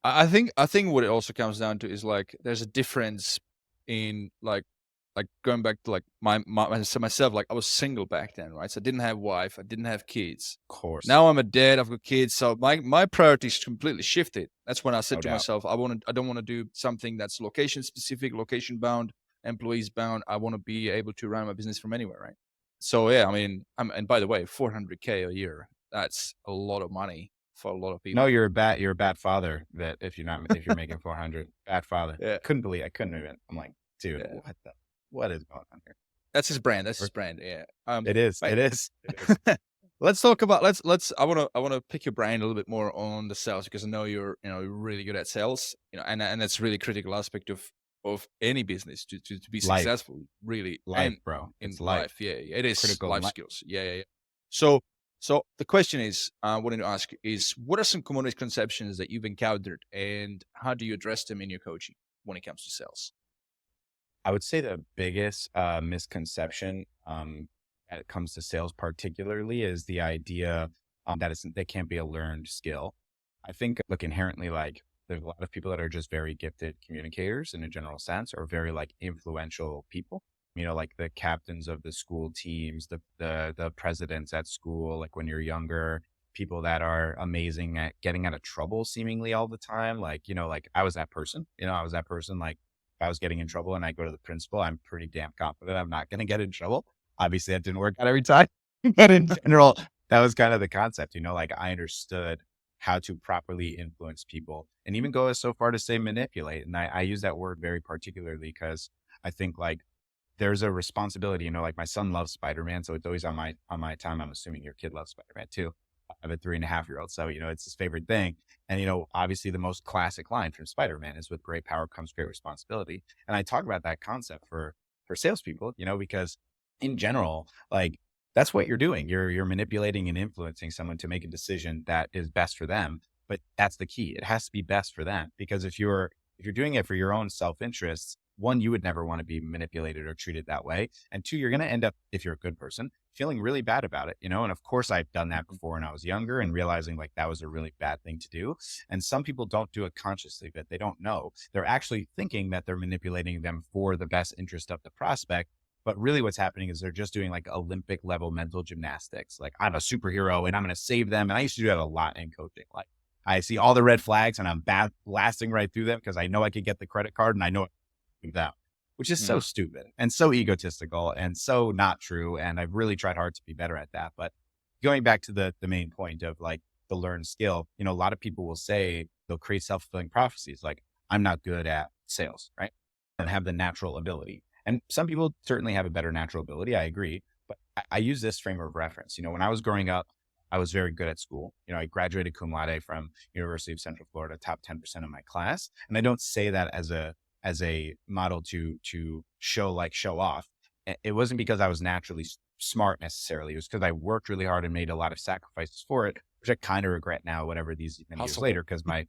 I think what it also comes down to is like there's a difference in like going back to like myself. Like I was single back then, right? So I didn't have wife, I didn't have kids.
Of course.
Now I'm a dad, I've got kids, so my priorities completely shifted. That's when I said
No
to
doubt.
myself, I don't want to do something that's location specific, location bound, employees bound. I want to be able to run my business from anywhere, right? So yeah, I mean, and by the way, $400K a year, that's a lot of money for a lot of people.
No, you're a bad father. That if you're making 400, bad father.
Yeah.
I couldn't even. I'm like, dude, what is going on here?
That's his brand. Yeah.
It is.
Let's talk about I want to pick your brain a little bit more on the sales, because I know you're really good at sales, and that's really critical aspect of any business to be
Life.
successful, really.
Life, bro.
It's life. Yeah, it is
Critical
life skills. Yeah. So the question is, I wanted to ask is, what are some common misconceptions that you've encountered, and how do you address them in your coaching when it comes to sales?
I would say the biggest misconception when it comes to sales particularly is the idea that can't be a learned skill. I think, look, inherently, like there's a lot of people that are just very gifted communicators in a general sense, or very like influential people, like the captains of the school teams, the presidents at school, like when you're younger, people that are amazing at getting out of trouble seemingly all the time. Like, like I was that person, like if I was getting in trouble and I go to the principal, I'm pretty damn confident I'm not going to get in trouble. Obviously that didn't work out every time, but in general, that was kind of the concept, like I understood how to properly influence people, and even go so far to say manipulate. And I use that word very particularly because I think like there's a responsibility, like my son loves Spider-Man. So it's always on my time. I'm assuming your kid loves Spider-Man too. I have a 3.5-year-old. So, it's his favorite thing. And, obviously the most classic line from Spider-Man is with great power comes great responsibility. And I talk about that concept for salespeople, because in general, like that's what you're doing. You're manipulating and influencing someone to make a decision that is best for them. But that's the key. It has to be best for them, because if you're doing it for your own self-interest, one, you would never want to be manipulated or treated that way. And two, you're going to end up, if you're a good person, feeling really bad about it, And of course I've done that before when I was younger, and realizing like that was a really bad thing to do. And some people don't do it consciously, but they don't know. They're actually thinking that they're manipulating them for the best interest of the prospect. But really what's happening is they're just doing like Olympic level mental gymnastics. Like I'm a superhero and I'm going to save them. And I used to do that a lot in coaching. Like I see all the red flags and I'm blasting right through them because I know I could get the credit card and I know it. That. which is so stupid and so egotistical and so not true. And I've really tried hard to be better at that. But going back to the main point of like the learned skill, you know, a lot of people will say they'll create self-fulfilling prophecies. Like, I'm not good at sales, right? I don't have the natural ability. And some people certainly have a better natural ability. I agree. But I use this frame of reference. You know, when I was growing up, I was very good at school. You know, I graduated cum laude from University of Central Florida, top 10% of my class. And I don't say that as a model to show off. It wasn't because I was naturally smart necessarily. It was because I worked really hard and made a lot of sacrifices for it, which I kind of regret now, whatever these many years later, because my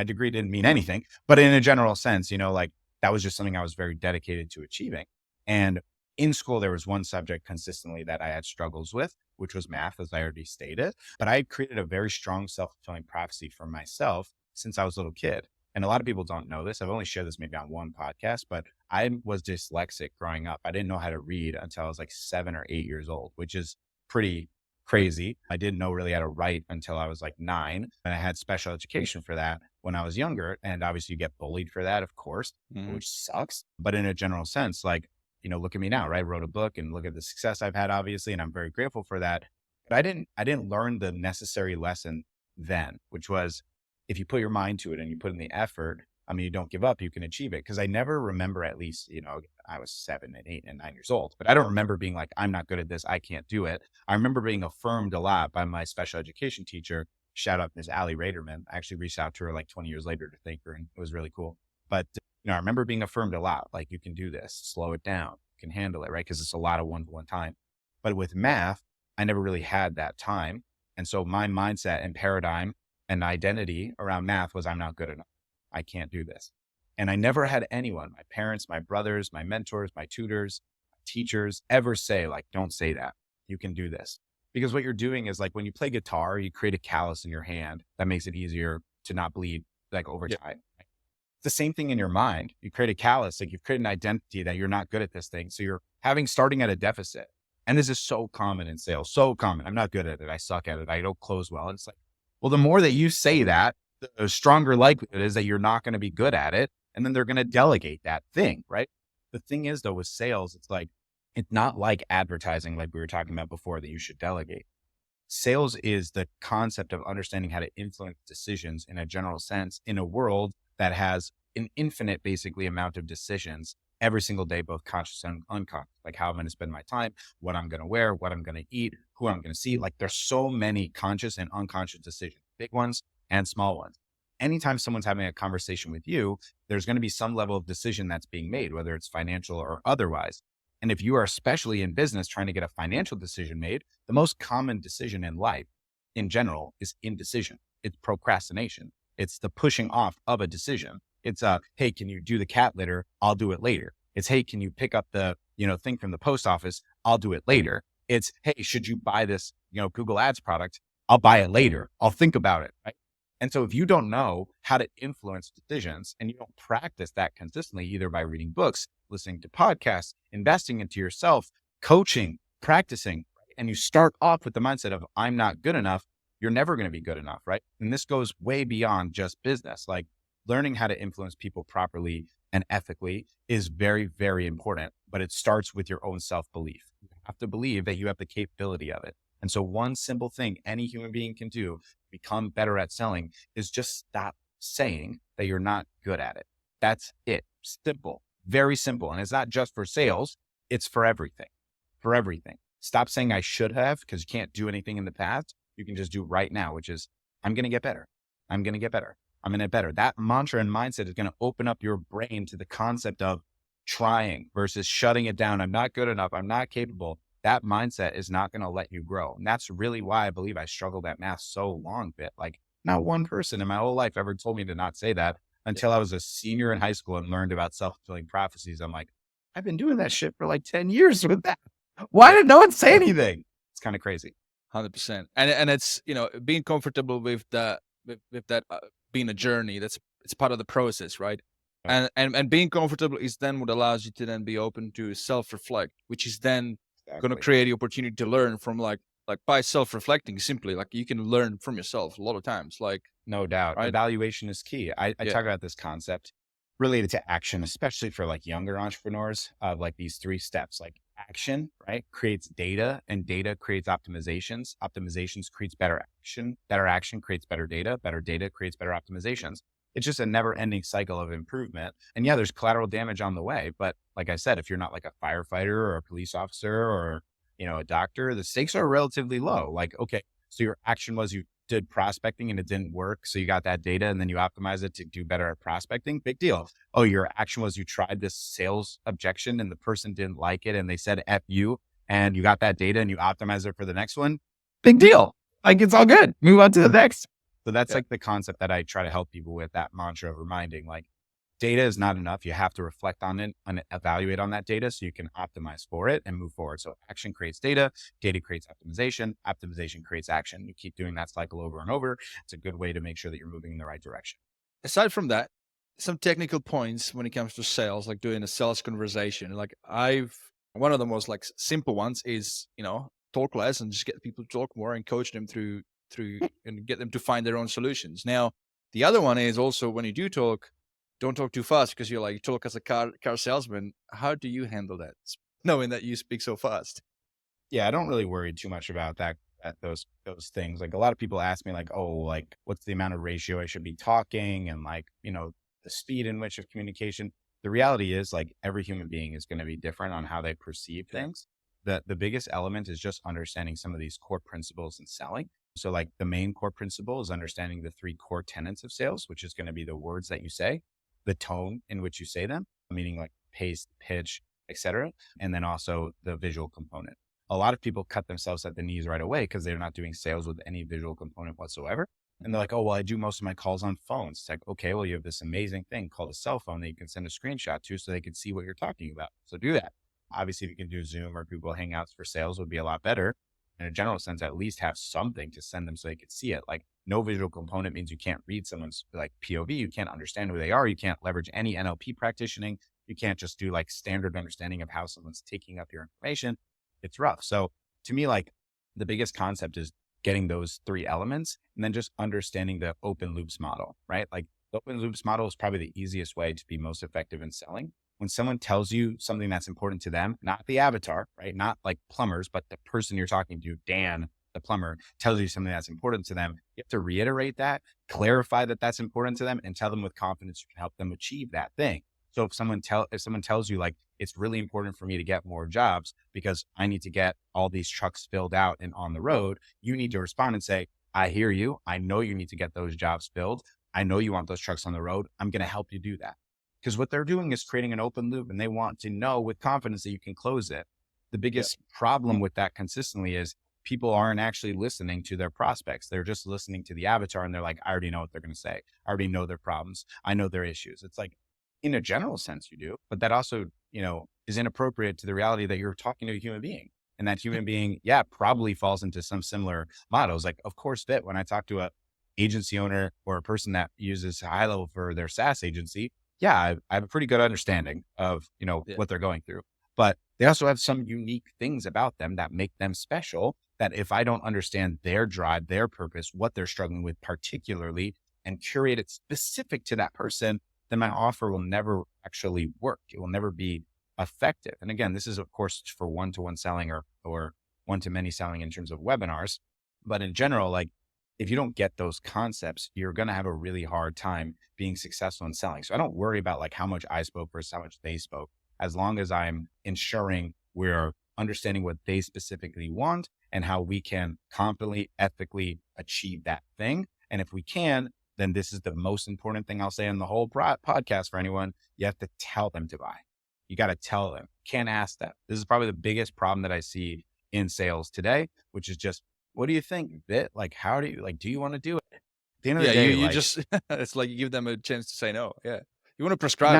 degree didn't mean anything. But in a general sense, you know, like that was just something I was very dedicated to achieving. And in school, there was one subject consistently that I had struggles with, which was math, as I already stated. But I had created a very strong self-fulfilling prophecy for myself since I was a little kid. And a lot of people don't know this. I've only shared this maybe on one podcast, but I was dyslexic growing up. I didn't know how to read until I was like 7 or 8 years old, which is pretty crazy. I didn't know really how to write until I was like 9. And I had special education for that when I was younger. And obviously you get bullied for that, of course, which sucks. But in a general sense, like, you know, look at me now, right? I wrote a book and look at the success I've had, obviously, and I'm very grateful for that. But I didn't learn the necessary lesson then, which was if you put your mind to it and you put in the effort, I mean, you don't give up, you can achieve it. Cause I never remember, at least, you know, I was 7 and 8 and 9 years old, but I don't remember being like, I'm not good at this, I can't do it. I remember being affirmed a lot by my special education teacher. Shout out Ms. Allie Raderman. I actually reached out to her like 20 years later to thank her, and it was really cool. But you know, I remember being affirmed a lot, like, you can do this, slow it down, you can handle it, right? Because it's a lot of one-to-one time. But with math, I never really had that time. And so my mindset and paradigm and identity around math was, I'm not good enough. I can't do this. And I never had anyone, my parents, my brothers, my mentors, my tutors, my teachers, ever say like, don't say that. You can do this. Because what you're doing is, like, when you play guitar, you create a callus in your hand that makes it easier to not bleed like over time. It's the same thing in your mind. You create a callus, like you've created an identity that you're not good at this thing. So you're starting at a deficit. And this is so common in sales, so common. I'm not good at it. I suck at it. I don't close well. And it's like, well, the more that you say that, the stronger likelihood is that you're not going to be good at it. And then they're going to delegate that thing, right? The thing is, though, with sales, it's like, it's not like advertising, like we were talking about before, that you should delegate. Sales is the concept of understanding how to influence decisions in a general sense in a world that has an infinite, basically, amount of decisions every single day, both conscious and unconscious, like how I'm going to spend my time, what I'm going to wear, what I'm going to eat, who I'm going to see. Like, there's so many conscious and unconscious decisions, big ones and small ones. Anytime someone's having a conversation with you, there's going to be some level of decision that's being made, whether it's financial or otherwise. And if you are especially in business trying to get a financial decision made, the most common decision in life in general is indecision. It's procrastination. It's the pushing off of a decision. It's hey, can you do the cat litter? I'll do it later. It's, hey, can you pick up the, thing from the post office? I'll do it later. It's, hey, should you buy this, Google Ads product? I'll buy it later. I'll think about it. Right? And so if you don't know how to influence decisions and you don't practice that consistently, either by reading books, listening to podcasts, investing into yourself, coaching, practicing, and you start off with the mindset of, I'm not good enough, you're never going to be good enough, right? And this goes way beyond just business. Like, learning how to influence people properly and ethically is very, very important, but it starts with your own self-belief. You have to believe that you have the capability of it. And so one simple thing any human being can do to become better at selling is just stop saying that you're not good at it. That's it. Simple, very simple. And it's not just for sales. It's for everything, Stop saying I should have, because you can't do anything in the past. You can just do right now, which is, I'm going to get better. I'm going to get better. I'm going to get better. That mantra and mindset is going to open up your brain to the concept of trying versus shutting it down. I'm not good enough. I'm not capable. That mindset is not going to let you grow. And that's really why I believe I struggled at math so long, Vit. Like, not one person in my whole life ever told me to not say that until I was a senior in high school and learned about self-fulfilling prophecies. I'm like, I've been doing that shit for like 10 years with that. Why did no one say anything? It's kind of crazy.
100%. And it's, being comfortable with that, being a journey, it's part of the process, right?
Yeah.
And being comfortable is then what allows you to then be open to self-reflect, which is then going to create the opportunity to learn from like by self-reflecting, simply, like, you can learn from yourself a lot of times, like.
No doubt.
Right?
Evaluation is key. I talk about this concept related to action, especially for like younger entrepreneurs, of like these 3 steps. Like action, right, creates data, and data creates optimizations. Optimizations creates better action creates better data creates better optimizations. It's just a never ending cycle of improvement. And yeah, there's collateral damage on the way. But like I said, if you're not like a firefighter or a police officer or, a doctor, the stakes are relatively low. Like, okay, so your action was you did prospecting and it didn't work. So you got that data and then you optimize it to do better at prospecting. Big deal. Oh, your action was you tried this sales objection and the person didn't like it and they said F you, and you got that data and you optimize it for the next one. Big deal. Like, it's all good. Move on to the next. So that's like the concept that I try to help people with, that mantra of reminding, like, data is not enough. You have to reflect on it and evaluate on that data so you can optimize for it and move forward. So action creates data creates optimization creates action. You keep doing that cycle over and over. It's a good way to make sure that you're moving in the right direction.
Aside from that, some technical points when it comes to sales, like doing a sales conversation. Like one of the most like simple ones is, talk less and just get people to talk more and coach them through and get them to find their own solutions. Now, the other one is also when you do talk, don't talk too fast, because you talk as a car salesman. How do you handle that, knowing that you speak so fast?
Yeah, I don't really worry too much about that, those things. Like, a lot of people ask me like, oh, like, what's the amount of ratio I should be talking, and like, the speed in which of communication. The reality is, like, every human being is going to be different on how they perceive things. The biggest element is just understanding some of these core principles in selling. So like, the main core principle is understanding the 3 core tenets of sales, which is going to be the words that you say, the tone in which you say them, meaning like pace, pitch, etc., and then also the visual component. A lot of people cut themselves at the knees right away because they're not doing sales with any visual component whatsoever. And they're like, oh, well, I do most of my calls on phones. It's like, okay, well, you have this amazing thing called a cell phone that you can send a screenshot to so they can see what you're talking about. So do that. Obviously, if you can do Zoom or Google Hangouts for sales, would be a lot better. In a general sense, at least have something to send them so they can see it. Like, no visual component means you can't read someone's like POV. You can't understand who they are. You can't leverage any NLP practitioning. You can't just do like standard understanding of how someone's taking up your information. It's rough. So to me, like, the biggest concept is getting those 3 elements and then just understanding the open loops model, right? Like, the open loops model is probably the easiest way to be most effective in selling. When someone tells you something that's important to them, not the avatar, right? Not like plumbers, but the person you're talking to, Dan, the plumber, tells you something that's important to them, you have to reiterate that, clarify that that's important to them, and tell them with confidence you can help them achieve that thing. So if someone tells you like, it's really important for me to get more jobs because I need to get all these trucks filled out and on the road, you need to respond and say, I hear you. I know you need to get those jobs filled. I know you want those trucks on the road. I'm going to help you do that. Because what they're doing is creating an open loop, and they want to know with confidence that you can close it. The biggest problem with that consistently is people aren't actually listening to their prospects. They're just listening to the avatar, and they're like, I already know what they're going to say. I already know their problems. I know their issues. It's like, in a general sense, you do, but that also, is inappropriate to the reality that you're talking to a human being. And that human being, probably falls into some similar models. Like, of course, Vit, when I talk to a agency owner or a person that uses HighLevel for their SaaS agency, I have a pretty good understanding of, what they're going through, but they also have some unique things about them that make them special, that if I don't understand their drive, their purpose, what they're struggling with particularly, and curate it specific to that person, then my offer will never actually work. It will never be effective. And again, this is of course for one-to-one selling or one-to-many selling in terms of webinars. But in general, like, if you don't get those concepts, you're going to have a really hard time being successful in selling. So I don't worry about like how much I spoke versus how much they spoke, as long as I'm ensuring we're understanding what they specifically want and how we can confidently, ethically achieve that thing. And if we can, then this is the most important thing I'll say in the whole podcast for anyone. You have to tell them to buy. You got to tell them. Can't ask them. This is probably the biggest problem that I see in sales today, which is just, what do you think, Vit? Like, how do you, like, do you want to do it? At the end of the day,
you just, it's like you give them a chance to say no. Yeah. You want to prescribe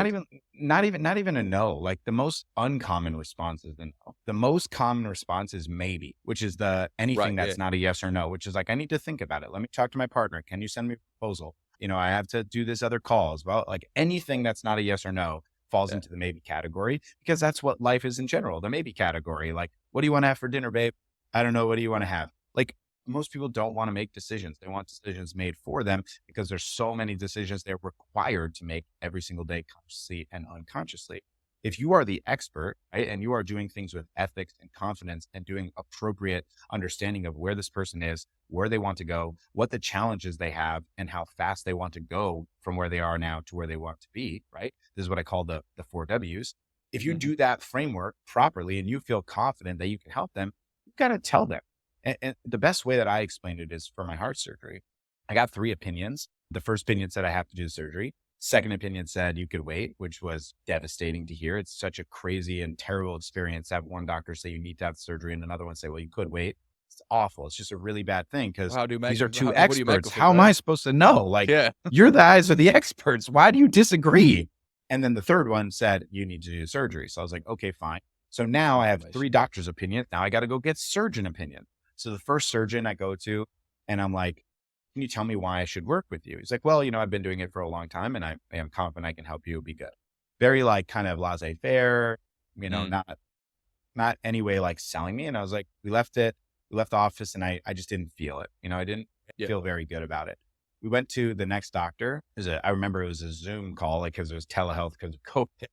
not even a no. Like, the most uncommon response is a no. The most common response is maybe, which is the anything that's not a yes or no, which is like, I need to think about it. Let me talk to my partner. Can you send me a proposal? I have to do this other calls. Well, like, anything that's not a yes or no falls into the maybe category, because that's what life is in general. The maybe category. Like, what do you want to have for dinner, babe? I don't know. What do you want to have? Like, most people don't want to make decisions. They want decisions made for them because there's so many decisions they're required to make every single day, consciously and unconsciously. If you are the expert, right, and you are doing things with ethics and confidence and doing appropriate understanding of where this person is, where they want to go, what the challenges they have, and how fast they want to go from where they are now to where they want to be, right? This is what I call the 4Ws. If you do that framework properly and you feel confident that you can help them, you've got to tell them. And the best way that I explained it is for my heart surgery. I got 3 opinions. The first opinion said I have to do the surgery. Second opinion said you could wait, which was devastating to hear. It's such a crazy and terrible experience to have one doctor say you need to have surgery and another one say, well, you could wait. It's awful. It's just a really bad thing because these are 2 experts. How am I supposed to know? Like, you're the eyes of the experts. Why do you disagree? And then the third one said, you need to do surgery. So I was like, okay, fine. So now I have 3 doctors' opinions. Now I got to go get surgeon opinion. So the first surgeon I go to and I'm like, can you tell me why I should work with you? He's like, well, I've been doing it for a long time and I am confident I can help you be good. Very like kind of laissez-faire, not any way like selling me. And I was like, we left the office and I just didn't feel it. I didn't feel very good about it. We went to the next doctor. I remember it was a Zoom call, like, cause it was telehealth because of COVID,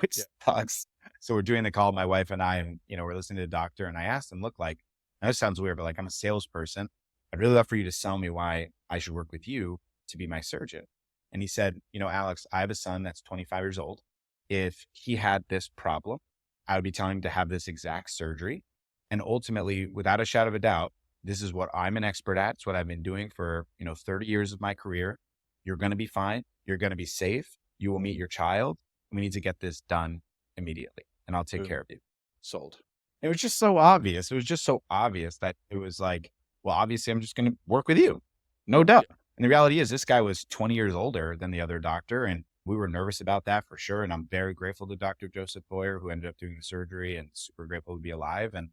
which sucks. So we're doing the call, my wife and I, and, we're listening to the doctor and I asked him, look, like, that sounds weird, but like, I'm a salesperson. I'd really love for you to sell me why I should work with you to be my surgeon. And he said, Alex, I have a son that's 25 years old. If he had this problem, I would be telling him to have this exact surgery. And ultimately, without a shadow of a doubt, this is what I'm an expert at. It's what I've been doing for, 30 years of my career. You're going to be fine. You're going to be safe. You will meet your child. We need to get this done immediately and I'll take care of you.
Sold.
It was just so obvious. It was just so obvious that it was like, well, obviously I'm just going to work with you. No doubt. And the reality is this guy was 20 years older than the other doctor. And we were nervous about that for sure. And I'm very grateful to Dr. Joseph Boyer, who ended up doing the surgery, and super grateful to be alive. And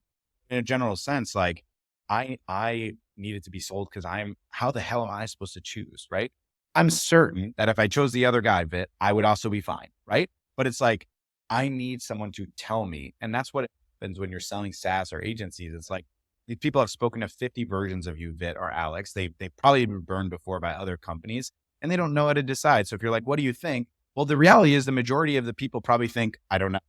in a general sense, like I needed to be sold because how the hell am I supposed to choose? Right. I'm certain that if I chose the other guy, Vit, I would also be fine. Right. But it's like, I need someone to tell me. And that's what happens when you're selling SaaS or agencies. It's like, these people have spoken to 50 versions of you, Vit or Alex. They've probably been burned before by other companies and they don't know how to decide. So if you're like, what do you think? Well, the reality is the majority of the people probably think, I don't know.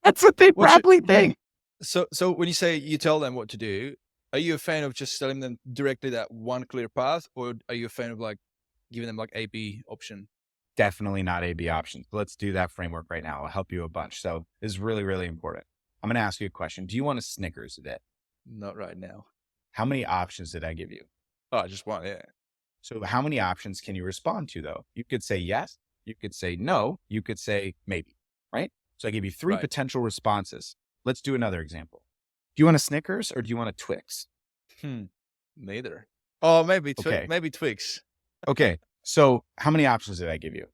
That's what they probably think.
So when you say you tell them what to do, are you a fan of just telling them directly that one clear path, or are you a fan of like giving them like A/B option?
Definitely not A/B options. Let's do that framework right now. I'll help you a bunch. So this is really, really important. I'm going to ask you a question. Do you want a Snickers, Vit?
Not right now.
How many options did I give you?
Oh, just one. Yeah.
So how many options can you respond to though? You could say yes. You could say no. You could say maybe, right? So I gave you 3 potential responses. Let's do another example. Do you want a Snickers or do you want a Twix?
Neither. Oh, maybe
Okay.
Maybe Twix.
Okay. So how many options did I give you?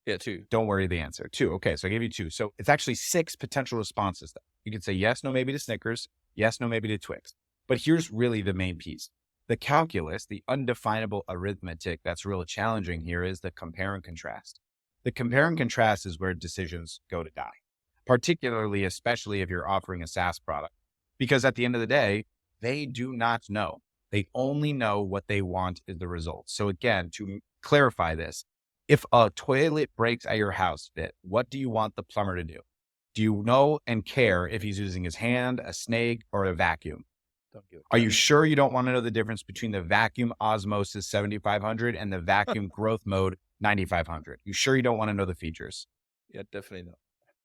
Yeah, 2.
Don't worry the answer. 2. Okay. So I gave you 2. So it's actually 6 potential responses though. You could say yes, no, maybe to Snickers. Yes, no, maybe to Twix. But here's really the main piece. The calculus, the undefinable arithmetic that's really challenging here is the compare and contrast. The compare and contrast is where decisions go to die, particularly, especially if you're offering a SaaS product, because at the end of the day, they do not know. They only know what they want is the result. So again, to clarify this, if a toilet breaks at your house, Vit, what do you want the plumber to do? Do you know and care if he's using his hand, a snake, or a vacuum? Are you sure you don't want to know the difference between the vacuum osmosis 7500 and the vacuum growth mode 9500? You sure you don't want to know the features?
Yeah, definitely not.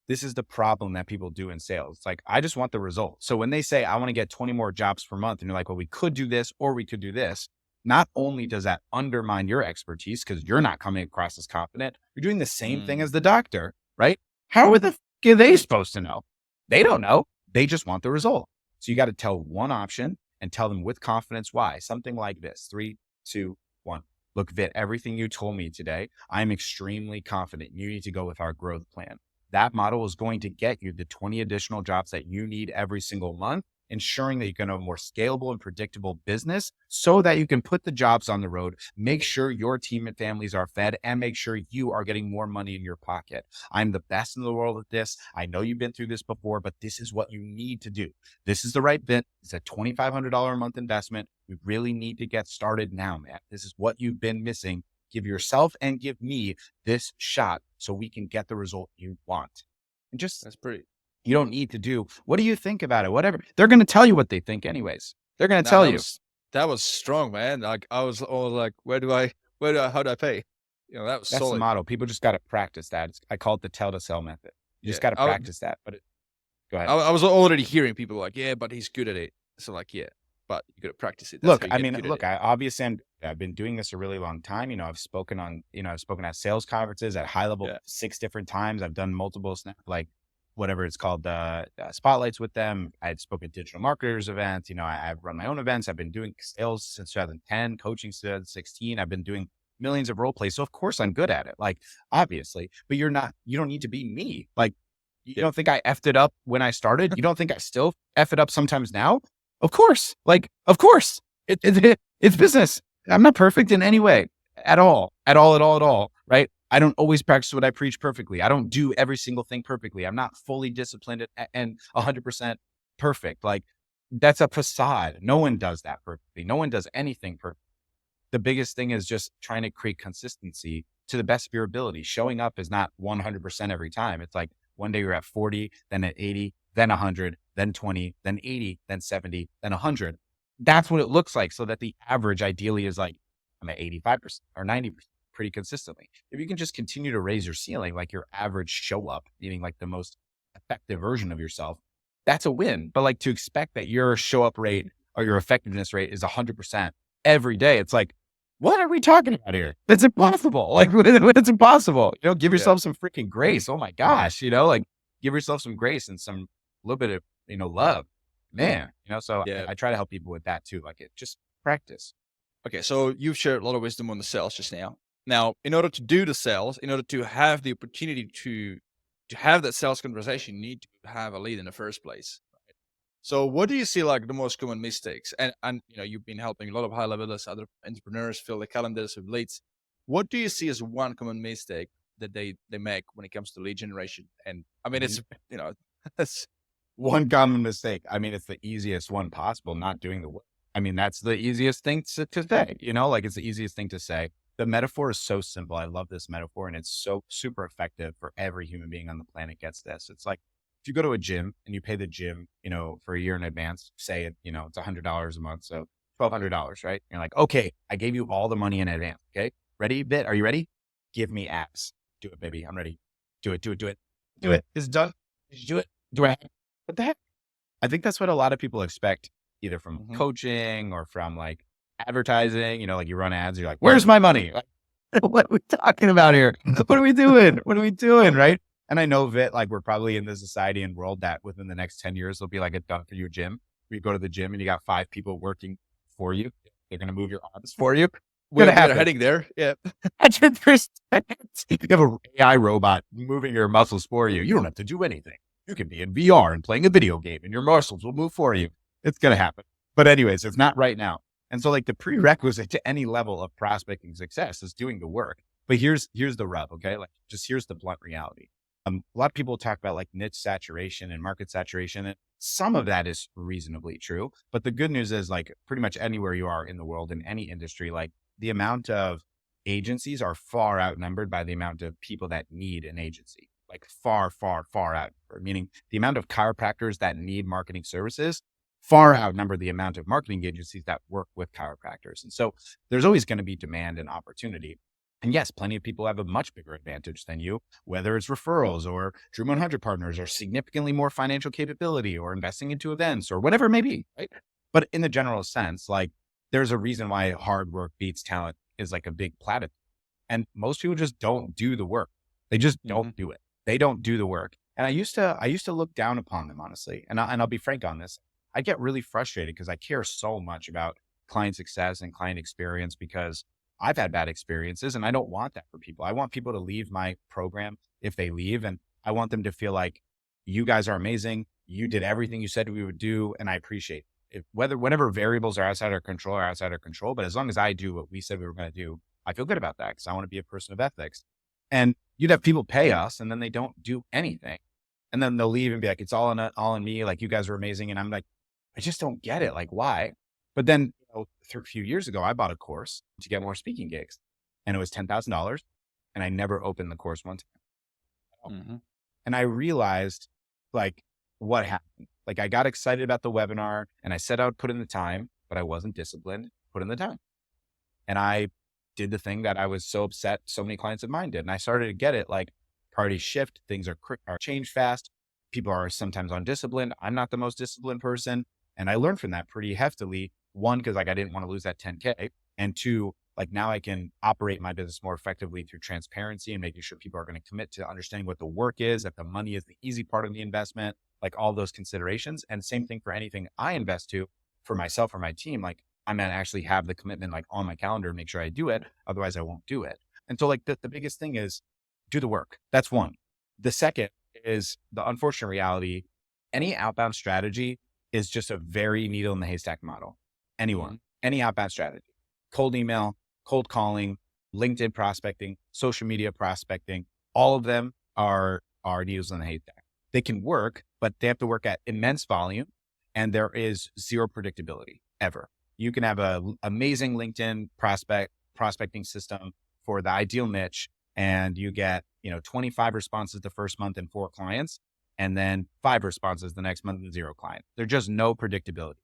This is the problem that people do in sales. It's like, I just want the result. So when they say, I want to get 20 more jobs per month, and you're like, well, we could do this or we could do this. Not only does that undermine your expertise because you're not coming across as confident, you're doing the same thing as the doctor, right? How are are they supposed to know? They don't know. They just want the result. So you got to tell one option and tell them with confidence why. Something like this: 3, 2, 1. Look, Vit, everything you told me today, I'm extremely confident you need to go with our growth plan. That model is going to get you the 20 additional jobs that you need every single month. ensuring that you can have a more scalable and predictable business so that you can put the jobs on the road, make sure your team and families are fed, and make sure you are getting more money in your pocket. I'm the best in the world at this. I know you've been through this before, but this is what you need to do. This is the right bit. It's a $2,500 a month investment. We really need to get started now, man. This is what you've been missing. Give yourself and give me this shot so we can get the result you want. And just, you don't need to do, what do you think about it? Whatever. They're going to tell you what they think anyways. They're going to tell you.
That was strong, man. Like I was all like, how do I pay? That was
That's
solid.
The model. People just got to practice that. I call it the tell to sell method. You just got to practice that. But go ahead.
I was already hearing people like, yeah, but he's good at it. So like, yeah, but you got to practice it.
I've been doing this a really long time. I've spoken at sales conferences at HighLevel 6 different times. I've done multiple, like whatever it's called, spotlights with them. I had spoken at digital marketers events. I've run my own events. I've been doing sales since 2010, coaching since 2016. I've been doing millions of role plays. So of course I'm good at it, like obviously, but you don't need to be me. Like, you don't think I effed it up when I started? You don't think I still F it up sometimes now? Of course. It's business. I'm not perfect in any way at all. Right? I don't always practice what I preach perfectly. I don't do every single thing perfectly. I'm not fully disciplined and 100% perfect. Like, that's a facade. No one does that perfectly. No one does anything perfect. The biggest thing is just trying to create consistency to the best of your ability. Showing up is not 100% every time. It's like one day you're at 40, then at 80, then 100, then 20, then 80, then 70, then 100. That's what it looks like. So that the average ideally is like, I'm at 85% or 90% pretty consistently. If you can just continue to raise your ceiling, like your average show up, meaning like the most effective version of yourself, that's a win. But like to expect that your show up rate or your effectiveness rate is 100% every day, it's like, what are we talking about here? That's impossible. Like, it's impossible. Give yourself some freaking grace. Oh my gosh, like give yourself some grace and some little bit of, love, man. So I try to help people with that too. Like, just practice.
Okay. So you've shared a lot of wisdom on the sales just now. Now, in order to do the sales, in order to have the opportunity to have that sales conversation, you need to have a lead in the first place. Right? So what do you see like the most common mistakes? And you've been helping a lot of high levelers, other entrepreneurs fill their calendars with leads. What do you see as one common mistake that they make when it comes to lead generation? And I mean, it's, that's
one common mistake. I mean, it's the easiest one possible, not doing the work. I mean, that's the easiest thing to say, like it's the easiest thing to say. The metaphor is so simple. I love this metaphor, and it's so super effective for every human being on the planet gets this. It's like, if you go to a gym and you pay the gym, for a year in advance, say it, it's $100 a month. So $1,200, right? You're like, okay, I gave you all the money in advance. Okay. Ready, Vit? Are you ready? Give me abs. Do it, baby. I'm ready. Do it. It's done. Did you do it? Do I? What the heck? I think that's what a lot of people expect, either from coaching or from like advertising, like you run ads, you're like, where's my money? Like, what are we talking about here? What are we doing? Right. And I know, Vit, like we're probably in the society and world that within the next 10 years, there'll be like a done for you gym. You go to the gym and you got 5 people working for you. They're going to move your arms for you.
We're heading there. Yeah.
You have an AI robot moving your muscles for you. You don't have to do anything. You can be in VR and playing a video game and your muscles will move for you. It's going to happen. But anyways, it's not right now. And so like the prerequisite to any level of prospecting success is doing the work. But here's the rub. Okay. Like here's the blunt reality. A lot of people talk about like niche saturation and market saturation. And some of that is reasonably true. But the good news is like pretty much anywhere you are in the world, in any industry, like the amount of agencies are far outnumbered by the amount of people that need an agency, like far, far, far out. Meaning the amount of chiropractors that need marketing services far outnumber the amount of marketing agencies that work with chiropractors. And so there's always going to be demand and opportunity. And yes, plenty of people have a much bigger advantage than you, whether it's referrals or Dream 100 partners or significantly more financial capability or investing into events or whatever it may be, right? But in the general sense, like there's a reason why hard work beats talent is like a big platitude. And most people just don't do the work. They just don't do it. They don't do the work. And I used to look down upon them, honestly. And I'll be frank on this. I get really frustrated because I care so much about client success and client experience because I've had bad experiences and I don't want that for people. I want people to leave my program if they leave, and I want them to feel like you guys are amazing. you did everything you said we would do, and I appreciate it. Whenever variables are outside our control, but as long as I do what we said we were going to do, I feel good about that because I want to be a person of ethics. And you'd have people pay us and then they don't do anything. And then they'll leave and be like, it's all on me. Like, you guys are amazing. And I'm like, I just don't get it. Like, why? But then a few years ago, I bought a course to get more speaking gigs, and it was $10,000, and I never opened the course once.
Mm-hmm.
And I realized like what happened. Like, I got excited about the webinar and I said I would put in the time, but I wasn't disciplined, put in the time. And I did the thing that I was so upset so many clients of mine did. And I started to get it, like, priorities shift, things are change fast. People are sometimes undisciplined. I'm not the most disciplined person. And I learned from that pretty heftily. One, because like I didn't want to lose that 10K. And two, like, now I can operate my business more effectively through transparency and making sure people are going to commit to understanding what the work is, that the money is the easy part of the investment, like all those considerations. And same thing for anything I invest to for myself or my team. Like, I'm going to actually have the commitment like on my calendar and make sure I do it. Otherwise I won't do it. And so like the biggest thing is do the work. That's one. The second is the unfortunate reality. Any outbound strategy is just a very needle in the haystack model. Any outbound strategy, cold email, cold calling, LinkedIn prospecting, social media prospecting, all of them are needles in the haystack. They can work, but they have to work at immense volume, and there is zero predictability ever. You can have an amazing LinkedIn prospecting system for the ideal niche, and you get 25 responses the first month and 4 clients, and then 5 responses the next month and 0 clients. There's just no predictability.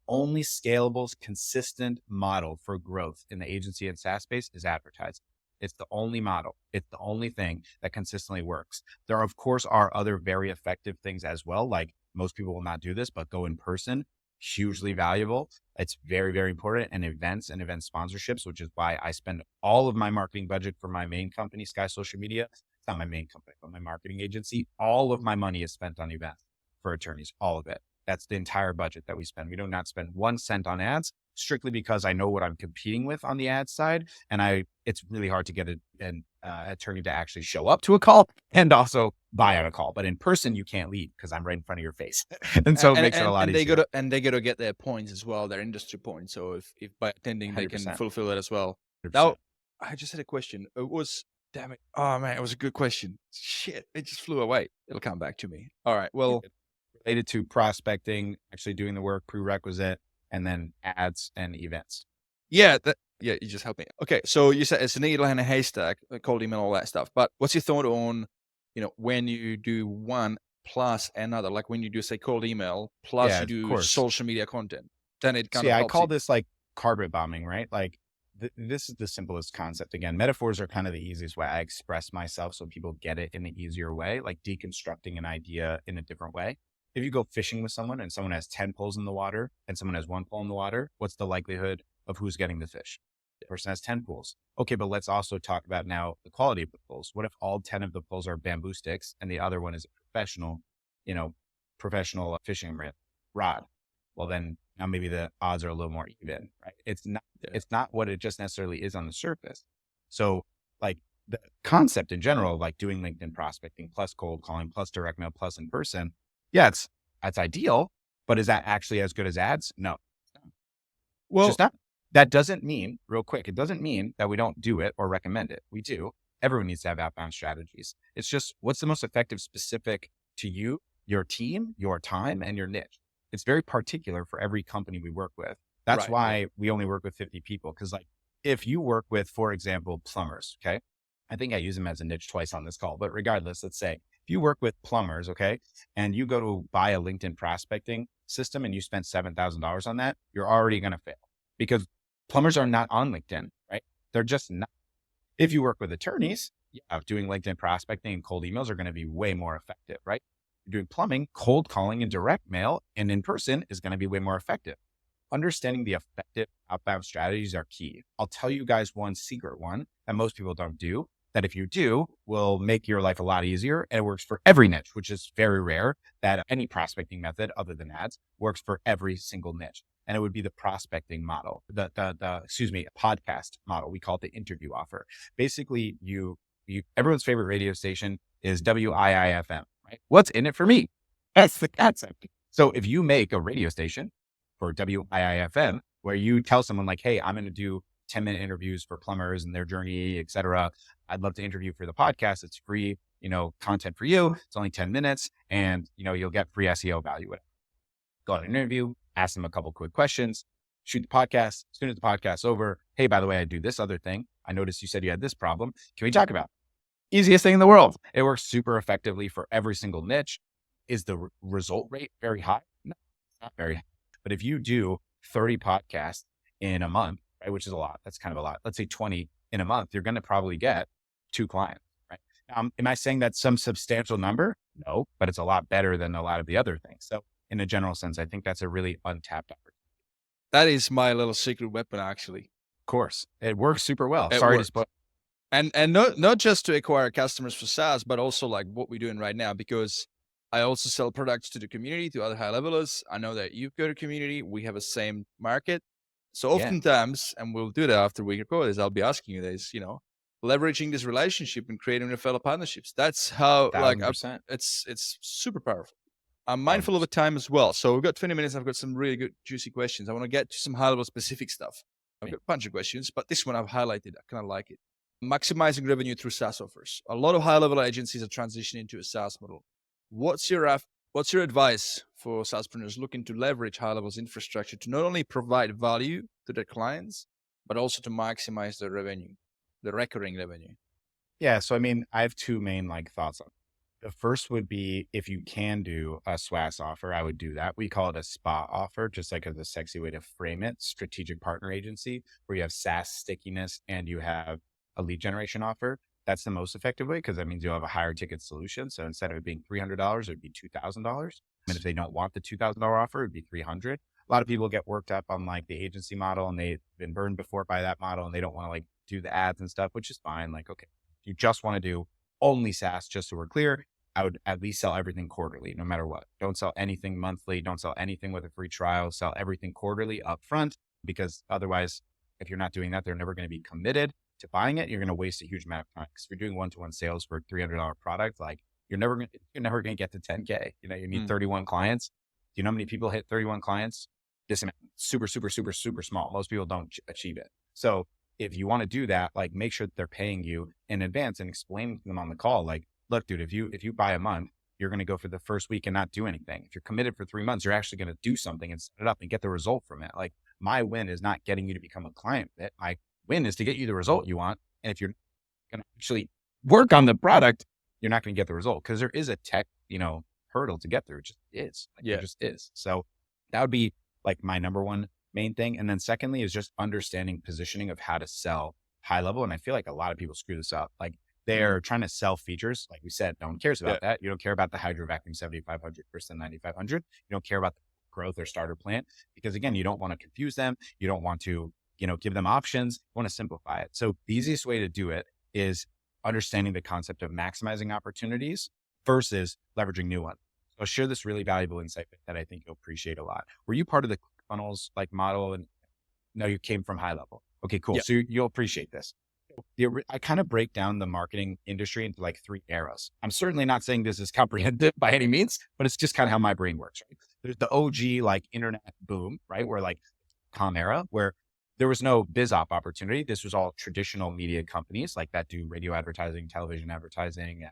Only scalable, consistent model for growth in the agency and SaaS space is advertising. It's the only model. It's the only thing that consistently works. There, of course, are other very effective things as well. Like, most people will not do this, but go in person, hugely valuable. It's very, very important. And event sponsorships, which is why I spend all of my marketing budget for my main company, Sky Social Media. It's not my main company, but my marketing agency. All of my money is spent on events for attorneys, all of it. That's the entire budget that we spend. We do not spend 1 cent on ads, strictly because I know what I'm competing with on the ad side. And it's really hard to get an attorney to actually show up to a call and also buy on a call. But in person, you can't leave because I'm right in front of your face. And so it makes it a lot easier.
They got to get their points as well, their industry points. So if by attending, they can
100%.
fulfill it as well.
100%.
Now, I just had a question. Damn it. Oh man, it was a good question. Shit, it just flew away. It'll come back to me. All right. Well,
related to prospecting, actually doing the work, prerequisite, and then ads and events.
Yeah, you just helped me. Okay, so you said it's a needle in a haystack, cold email, all that stuff. But what's your thought on, when you do one plus another, like when you do, say, cold email plus you do social media content, then it kind of helps.
I call this like carpet bombing, right? Like, this is the simplest concept. Again, metaphors are kind of the easiest way I express myself so people get it in an easier way, like deconstructing an idea in a different way. If you go fishing with someone and someone has 10 poles in the water and someone has 1 pole in the water, what's the likelihood of who's getting the fish? The person has 10 poles. Okay, but let's also talk about now the quality of the poles. What if all 10 of the poles are bamboo sticks and the other one is a professional fishing rod? Well, then now maybe the odds are a little more even, right? It's not what it just necessarily is on the surface. So like the concept in general, like doing LinkedIn prospecting plus cold calling plus direct mail plus in person, yeah, that's ideal, but is that actually as good as ads? No. Well, just not. That doesn't mean, real quick, it doesn't mean that we don't do it or recommend it. We do. Everyone needs to have outbound strategies. It's just what's the most effective specific to you, your team, your time, and your niche. It's very particular for every company we work with. That's why we only work with 50 people. Because like if you work with, for example, plumbers, okay? I think I use them as a niche twice on this call, but regardless, let's say if you work with plumbers, okay, and you go to buy a LinkedIn prospecting system and you spend $7,000 on that, you're already going to fail because plumbers are not on LinkedIn, right? They're just not. If you work with attorneys, doing LinkedIn prospecting and cold emails are going to be way more effective, right? You're doing plumbing, cold calling and direct mail and in person is going to be way more effective. Understanding the effective outbound strategies are key. I'll tell you guys one secret one that most people don't do, that if you do, will make your life a lot easier. And it works for every niche, which is very rare that any prospecting method other than ads works for every single niche. And it would be the prospecting model, a podcast model. We call it the interview offer. Basically, everyone's favorite radio station is WIIFM, right? What's in it for me? That's the concept. So if you make a radio station for WIIFM, where you tell someone like, hey, I'm going to do 10-minute interviews for plumbers and their journey, et cetera. I'd love to interview for the podcast. It's free, content for you. It's only 10 minutes and, you'll get free SEO value with it. Go on an interview, ask them a couple quick questions, shoot the podcast. As soon as the podcast's over, hey, by the way, I do this other thing. I noticed you said you had this problem. Can we talk about it? Easiest thing in the world. It works super effectively for every single niche. Is the result rate very high? No, not very high. But if you do 30 podcasts in a month, right, which is a lot, that's kind of a lot. Let's say 20 in a month, you're going to probably get 2 clients, right? Am I saying that's some substantial number? No, but it's a lot better than a lot of the other things. So in a general sense, I think that's a really untapped opportunity.
That is my little secret weapon, actually.
Of course, it works super well.
It
Sorry
works.
to spoil.
And not just to acquire customers for SaaS, but also like what we're doing right now, because I also sell products to the community, to other high levelers. I know that you've got a community. We have a same market. So oftentimes, and we'll do that after we record this, I'll be asking you this, leveraging this relationship and creating the fellow partnerships. That's how
1,000%.
it's super powerful. I'm mindful of the time as well. So we've got 20 minutes. I've got some really good, juicy questions. I want to get to some high level specific stuff. I've got a bunch of questions, but this one I've highlighted. I kind of like it. Maximizing revenue through SaaS offers. A lot of high level agencies are transitioning to a SaaS model. What's your advice for SaaSpreneurs looking to leverage high levels infrastructure to not only provide value to their clients, but also to maximize their revenue, the recurring revenue?
Yeah. So, I have 2 main thoughts on it. The first would be if you can do a SaaS offer, I would do that. We call it a SPA offer, just like as a sexy way to frame it, strategic partner agency, where you have SaaS stickiness and you have a lead generation offer. That's the most effective way because that means you'll have a higher ticket solution. So instead of it being $300, it'd be $2,000. And if they don't want the $2,000 offer, it'd be $300. A lot of people get worked up on the agency model and they've been burned before by that model and they don't want to do the ads and stuff, which is fine. Okay, if you just want to do only SaaS, just so we're clear, I would at least sell everything quarterly, no matter what. Don't sell anything monthly. Don't sell anything with a free trial. Sell everything quarterly upfront, because otherwise, if you're not doing that, they're never going to be committed to buying it. You're going to waste a huge amount of time. Because if you're doing one-to-one sales for a $300 product, you're never going to get to 10K. You need 31 clients. Do you know how many people hit 31 clients? This amount, super, super, super, super small. Most people don't achieve it. So if you want to do that, make sure that they're paying you in advance and explain to them on the call, look, dude, if you buy a month, you're going to go for the first week and not do anything. If you're committed for 3 months, you're actually going to do something and set it up and get the result from it. My win is not getting you to become a client. My win is to get you the result you want. And if you're going to actually work on the product, you're not going to get the result because there is a tech, hurdle to get through. It just is. It just is. So that would be my number one main thing. And then secondly is just understanding positioning of how to sell high level. And I feel like a lot of people screw this up. They're trying to sell features. Like we said, no one cares about that. You don't care about the Hydro Vacuum 7500 versus 9500. You don't care about the growth or starter plant because again, you don't want to confuse them. You don't want to, give them options. You want to simplify it. So the easiest way to do it is understanding the concept of maximizing opportunities versus leveraging new ones. So I'll share this really valuable insight that I think you'll appreciate a lot. Were you part of the funnels model? And no, you came from high level. Okay, cool. So you'll appreciate this. I kind of break down the marketing industry into 3 eras. I'm certainly not saying this is comprehensive by any means, but it's just kind of how my brain works, right? There's the OG internet boom, right? Where com era, where there was no biz op opportunity. This was all traditional media companies that do radio advertising, television advertising,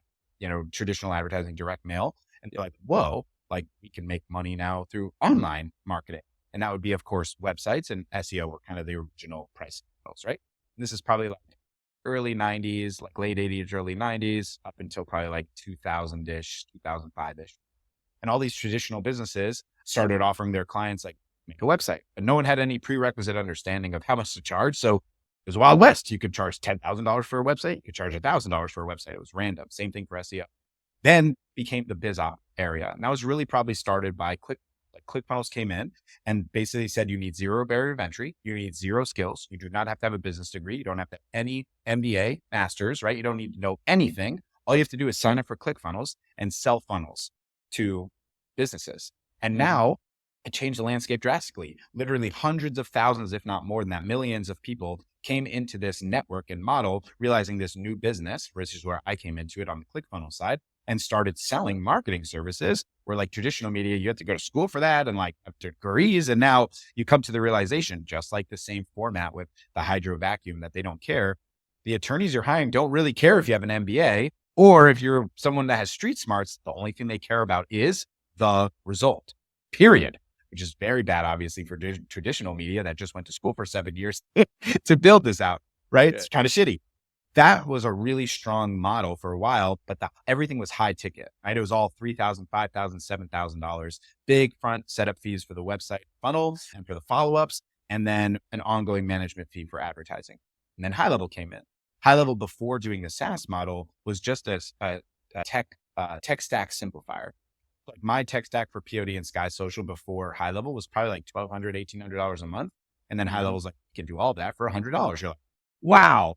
traditional advertising, direct mail. And they're whoa, we can make money now through online marketing. And that would be, of course, websites and SEO were kind of the original pricing models, right? And this is probably early 90s, late 80s, early 90s, up until probably 2000-ish, 2005-ish. And all these traditional businesses started offering their clients, make a website. But no one had any prerequisite understanding of how much to charge. So it was Wild West. You could charge $10,000 for a website. You could charge $1,000 for a website. It was random. Same thing for SEO. Then became the biz op area. And that was really probably started by ClickFunnels came in and basically said, you need 0 barrier of entry. You need 0 skills. You do not have to have a business degree. You don't have to have any MBA, masters, right? You don't need to know anything. All you have to do is sign up for ClickFunnels and sell funnels to businesses. And now it changed the landscape drastically. Literally hundreds of thousands, if not more than that, millions of people came into this network and model, realizing this new business, which is where I came into it on the ClickFunnels side. and started selling marketing services where like traditional media, you had to go to school for that and like have degrees. And now you come to the realization, just like the same format with the hydro vacuum, that they don't care. The attorneys you're hiring don't really care if you have an MBA or if you're someone that has street smarts. The only thing they care about is the result, period, which is very bad, obviously, for traditional media that just went to school for 7 years to build this out, right? It's kind of shitty. That was a really strong model for a while, but everything was high ticket, right? It was all $3,000, $5,000, $7,000, big front setup fees for the website funnels and for the follow-ups, and then an ongoing management fee for advertising. And then HighLevel came in. HighLevel, before doing the SaaS model, was just a tech stack simplifier. Like my tech stack for POD and Sky Social before HighLevel was probably like $1,200, $1,800 a month. And then HighLevel's like, you can do all that for $100. You're like, wow.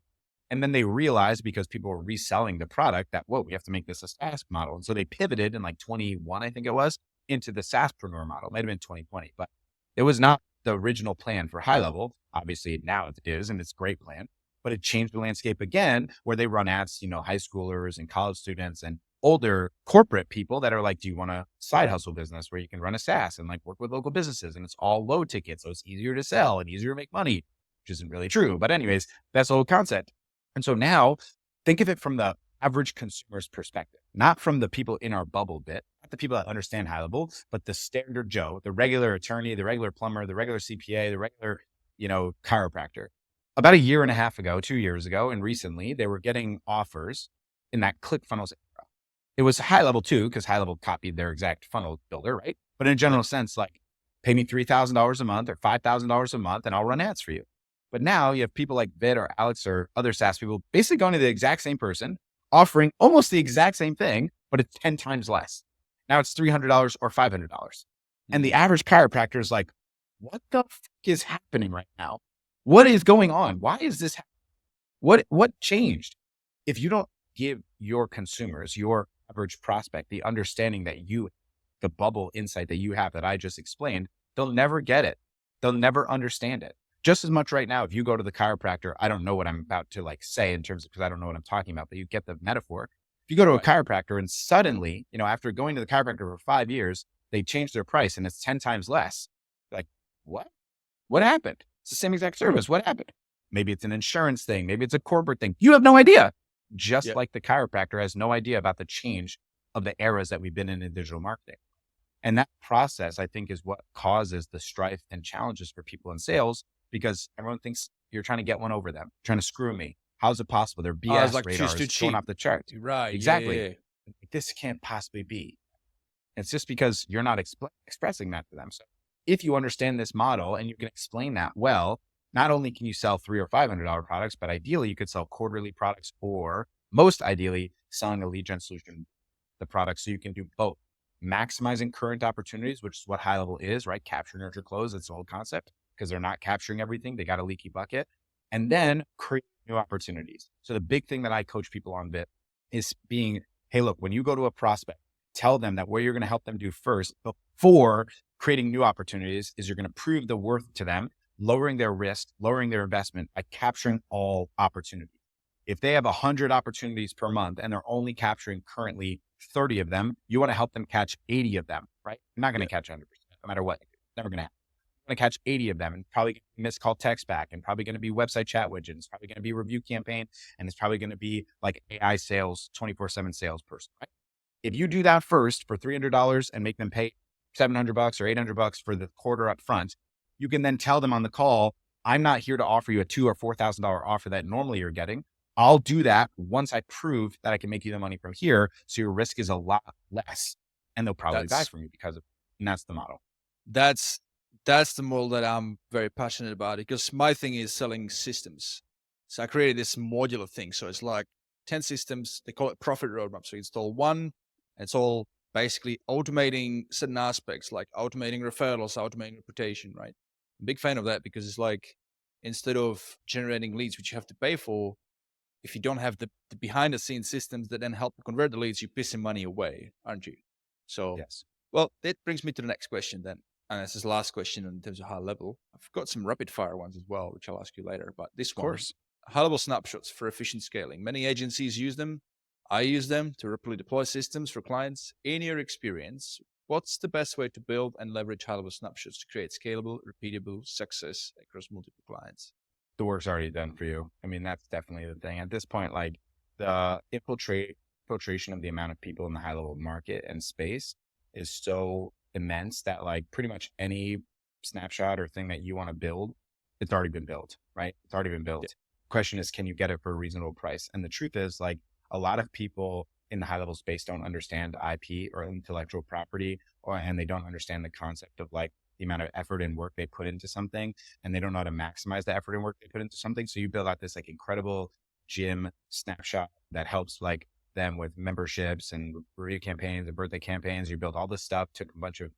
And then they realized, because people were reselling the product, that, whoa, we have to make this a SaaS model. And so they pivoted in like 21, I think it was, into the SaaSpreneur model. It might've been 2020, but it was not the original plan for HighLevel. Obviously now it is, and it's a great plan, but it changed the landscape again, where they run ads, high schoolers and college students and older corporate people that are like, do you want a side hustle business where you can run a SaaS and like work with local businesses? And it's all low ticket. So it's easier to sell and easier to make money, which isn't really true. But anyways, that's the whole concept. And so now think of it from the average consumer's perspective, not from the people in our bubble bit, not the people that understand HighLevel, but the standard Joe, the regular attorney, the regular plumber, the regular CPA, the regular, chiropractor. About a year and a half ago, 2 years ago, and recently, they were getting offers in that ClickFunnels era. It was HighLevel too, because HighLevel copied their exact funnel builder, right? But in a general sense, like, pay me $3,000 a month or $5,000 a month and I'll run ads for you. But now you have people like Vit or Alex or other SaaS people basically going to the exact same person, offering almost the exact same thing, but it's 10 times less. Now it's $300 or $500. And the average chiropractor is like, what the fuck is happening right now? What is going on? Why is this happening? What changed? If you don't give your consumers, your average prospect, the understanding that the bubble insight that you have that I just explained, they'll never get it. They'll never understand it. Just as much right now, if you go to the chiropractor, I don't know what I'm about to like say in terms of, because I don't know what I'm talking about, but you get the metaphor. If you go to a chiropractor and suddenly, after going to the chiropractor for 5 years, they change their price and it's 10 times less. Like, what? What happened? It's the same exact service. What happened? Maybe it's an insurance thing. Maybe it's a corporate thing. You have no idea. Just like the chiropractor has no idea about the change of the eras that we've been in digital marketing. And that process, I think, is what causes the strife and challenges for people in sales, because everyone thinks you're trying to get one over them, trying to screw me. How is it possible? Their BS radar is going off the charts.
Right.
Exactly.
Yeah.
This can't possibly be. It's just because you're not expressing that to them. So if you understand this model and you can explain that well, not only can you sell $300 or $500 products, but ideally you could sell quarterly products, or most ideally selling a lead gen solution, the product. So you can do both, maximizing current opportunities, which is what HighLevel is, right? Capture, nurture, close. That's the whole concept, because they're not capturing everything. They got a leaky bucket, and then create new opportunities. So the big thing that I coach people on Vit is being, hey, look, when you go to a prospect, tell them that what you're going to help them do first before creating new opportunities is you're going to prove the worth to them, lowering their risk, lowering their investment by capturing all opportunities. If they have 100 opportunities per month and they're only capturing currently 30 of them, you want to help them catch 80 of them, right? You're not going to catch 100%, no matter what. Never going to happen. You're going to catch 80 of them, and probably missed call text back, and probably going to be website chat widgets, probably going to be a review campaign, and it's probably going to be like AI sales, 24/7 salesperson, right? If you do that first for $300 and make them pay $700 or $800 for the quarter up front, you can then tell them on the call, I'm not here to offer you a $2,000 or $4,000 offer that normally you're getting. I'll do that once I prove that I can make you the money from here. So your risk is a lot less, and they'll probably buy from you because of it. And that's the model.
That's the model that I'm very passionate about, because my thing is selling systems. So I created this modular thing. So it's like 10 systems. They call it profit roadmap. So you install one. It's all basically automating certain aspects, like automating referrals, automating reputation, right? I'm a big fan of that, because it's like, instead of generating leads, which you have to pay for, if you don't have the behind the scenes systems that then help convert the leads, you're pissing money away, aren't you? So,
yes.
Well, that brings me to the next question then. And this is the last question in terms of HighLevel. I've got some rapid fire ones as well, which I'll ask you later. But this one, HighLevel snapshots for efficient scaling. Many agencies use them. I use them to rapidly deploy systems for clients. In your experience, what's the best way to build and leverage high-level snapshots to create scalable, repeatable success across multiple clients?
The work's already done for you. I mean, that's definitely the thing. At this point, like the infiltration of the amount of people in the high level market and space is so immense that like pretty much any snapshot or thing that you want to build, it's already been built, right? It's already been built.
Yeah.
Question is, can you get it for a reasonable price? And the truth is, like, a lot of people in the high level space don't understand IP or intellectual property, and they don't understand the concept of like the amount of effort and work they put into something, and they don't know how to maximize the effort and work they put into something. So you build out this like incredible gym snapshot that helps like them with memberships and review campaigns and birthday campaigns. You build all this stuff, took a bunch of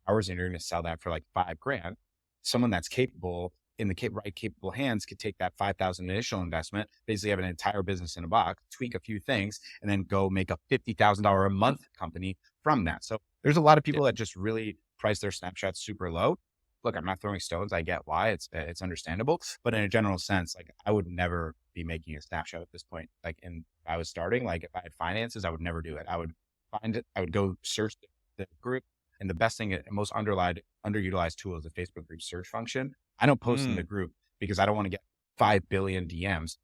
hours, and you're going to sell that for like $5,000. Someone that's capable in the right capable hands could take that 5,000 initial investment, basically have an entire business in a box, tweak a few things, and then go make a $50,000 a month company from that. So there's a lot of people that just really price their snapshots super low. Look, I'm not throwing stones. I get why it's understandable, but in a general sense, like I would never be making a snapshot at this point. Like, and I was starting, like if I had finances, I would never do it. I would find it. I would go search the group, and the best thing, most underutilized tool is the Facebook group search function. I don't post in the group because I don't want to get 5 billion DMs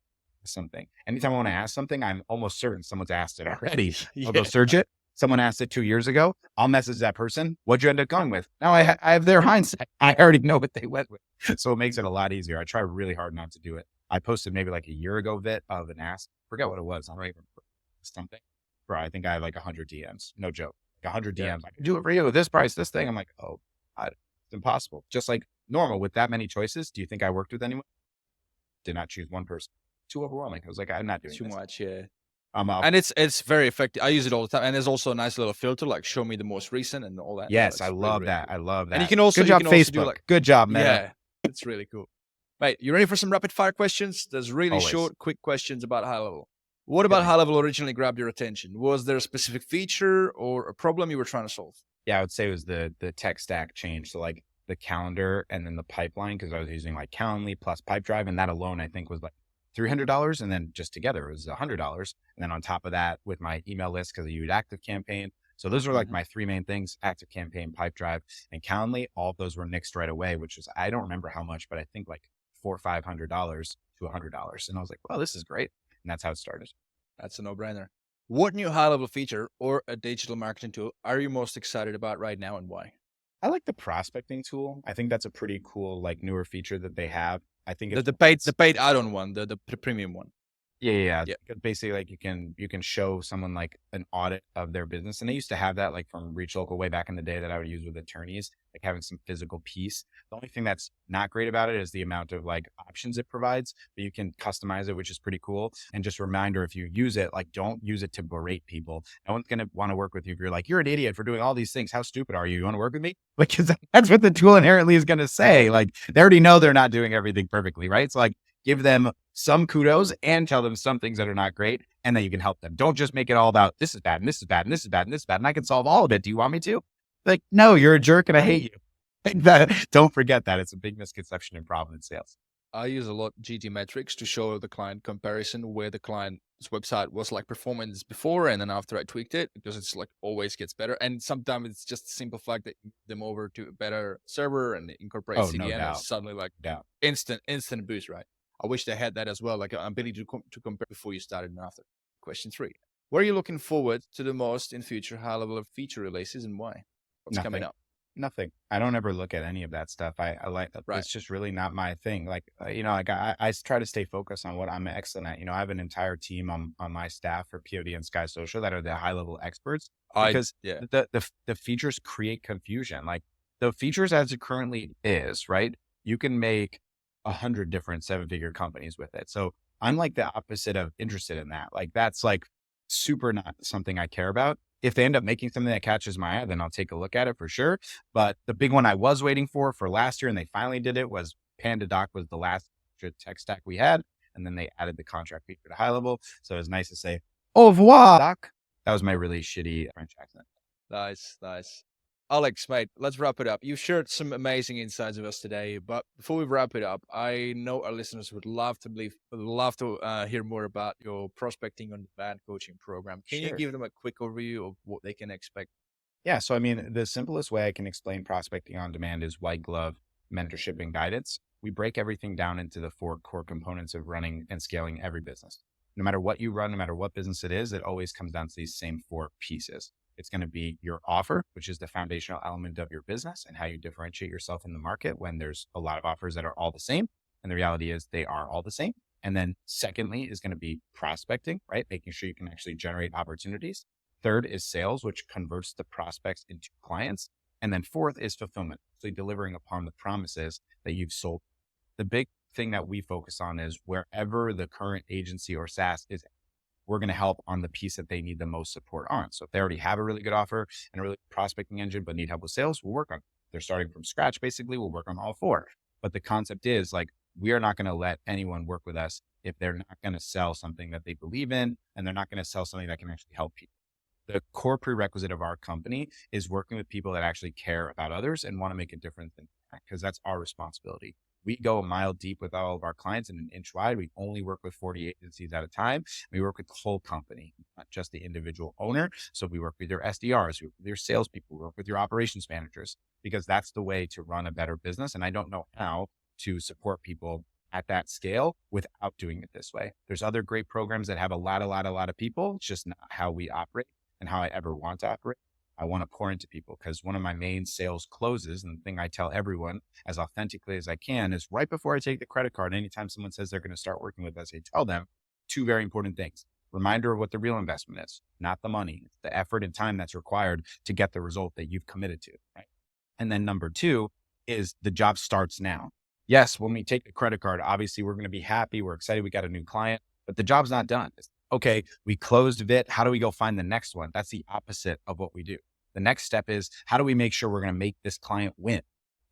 something. Anytime I want to ask something, I'm almost certain someone's asked it already. I'll go search it. Someone asked it 2 years ago. I'll message that person. What'd you end up going with? Now I have their hindsight. I already know what they went with. So it makes it a lot easier. I try really hard not to do it. I posted maybe like a year ago, Vit, of an ask. Forget what it was. I don't even remember something. Bro, I think I have like 100 DMs. No joke. Like 100 DMs. I can do it for you. This price, this thing. I'm like, oh, it's impossible. Just like normal with that many choices. Do you think I worked with anyone? Did not choose one person. Too overwhelming. I was like, I'm not doing
Too
this.
much, yeah.
And
it's very effective. I use it all the time. And there's also a nice little filter, like show me the most recent and all that.
Yes, I love that. Cool. I love that.
And you can also,
good job, Facebook.
Do like,
good job, Meta.
Yeah, it's really cool. Mate, you ready for some rapid fire questions? There's really
Always.
short, quick questions about high level. What about high level originally grabbed your attention? Was there a specific feature or a problem you were trying to solve?
Yeah, I would say it was the tech stack change. So like the calendar and then the pipeline, because I was using like Calendly plus Pipedrive, and that alone I think was like $300, and then just together it was $100. And then on top of that, with my email list, because I used ActiveCampaign. So those were like my three main things: ActiveCampaign, Pipedrive, and Calendly. All of those were nixed right away, which was, I don't remember how much, but I think like $400 or $500 to $100. And I was like, well, this is great. And that's how it started.
That's a no-brainer. What new high-level feature or a digital marketing tool are you most excited about right now, and why?
I like the prospecting tool. I think that's a pretty cool, like, newer feature that they have. I think
the paid add-on one, the premium one.
Yeah. Basically, like you can show someone like an audit of their business, and they used to have that like from Reach Local way back in the day that I would use with attorneys, like having some physical piece. The only thing that's not great about it is the amount of like options it provides, but you can customize it, which is pretty cool. And just a reminder, if you use it, like don't use it to berate people. No one's going to want to work with you if you're like, you're an idiot for doing all these things. How stupid are you? You want to work with me? Because that's what the tool inherently is going to say. Like they already know they're not doing everything perfectly, right? So like give them some kudos and tell them some things that are not great, and then you can help them. Don't just make it all about this is bad and this is bad and this is bad and this is bad, and I can solve all of it. Do you want me to? Like, no, you're a jerk and I hate you. Don't forget that. It's a big misconception and problem in sales.
I use a lot GT metrics to show the client comparison where the client's website was like performance before and then after I tweaked it, because it's like always gets better. And sometimes it's just a simple fact that you move them over to a better server and incorporate CDN, and suddenly like instant boost, right? I wish they had that as well, like an ability to compare before you started and after. Question 3. What are you looking forward to the most in future high-level feature releases, and why? What's coming up?
Nothing. I don't ever look at any of that stuff. I like, it's just really not my thing. Like, like I try to stay focused on what I'm excellent at. I have an entire team on my staff for POD and Sky Social that are the high-level experts, because the features create confusion. Like the features as it currently is, right? You can make 100 different 7-figure companies with it. So I'm like the opposite of interested in that. Like that's like super not something I care about. If they end up making something that catches my eye, then I'll take a look at it for sure. But the big one I was waiting for last year, and they finally did it, was PandaDoc was the last tech stack we had. And then they added the contract feature to HighLevel. So it was nice to say, au revoir, Doc. That was my really shitty French accent.
Nice. Alex, mate, let's wrap it up. You've shared some amazing insights with us today, but before we wrap it up, I know our listeners would love to hear more about your prospecting on demand coaching program. Can you
Sure.
give them a quick overview of what they can expect?
Yeah. So, I mean, the simplest way I can explain prospecting on demand is white glove mentorship and guidance. We break everything down into the four core components of running and scaling every business. No matter what you run, no matter what business it is, it always comes down to these same four pieces. It's going to be your offer, which is the foundational element of your business and how you differentiate yourself in the market when there's a lot of offers that are all the same. And the reality is they are all the same. And then secondly is going to be prospecting, right? Making sure you can actually generate opportunities. Third is sales, which converts the prospects into clients. And then fourth is fulfillment, so delivering upon the promises that you've sold. The big thing that we focus on is wherever the current agency or SaaS is, we're going to help on the piece that they need the most support on. So if they already have a really good offer and a really good prospecting engine, but need help with sales, we'll work on it. If they're starting from scratch, basically, we'll work on all four. But the concept is like, we are not going to let anyone work with us if they're not going to sell something that they believe in, and they're not going to sell something that can actually help people. The core prerequisite of our company is working with people that actually care about others and want to make a difference, because that's our responsibility. We go a mile deep with all of our clients and an inch wide. We only work with 40 agencies at a time. We work with the whole company, not just the individual owner. So we work with your SDRs, we work with your salespeople, we work with your operations managers, because that's the way to run a better business. And I don't know how to support people at that scale without doing it this way. There's other great programs that have a lot of people. It's just not how we operate and how I ever want to operate. I want to pour into people, because one of my main sales closes, and the thing I tell everyone as authentically as I can, is right before I take the credit card, anytime someone says they're going to start working with us, I tell them two very important things. Reminder of what the real investment is, not the money, it's the effort and time that's required to get the result that you've committed to, right? And then number two is the job starts now. Yes, when we take the credit card, obviously we're going to be happy. We're excited. We got a new client, but the job's not done. Okay, we closed Vit. How do we go find the next one? That's the opposite of what we do. The next step is, how do we make sure we're going to make this client win?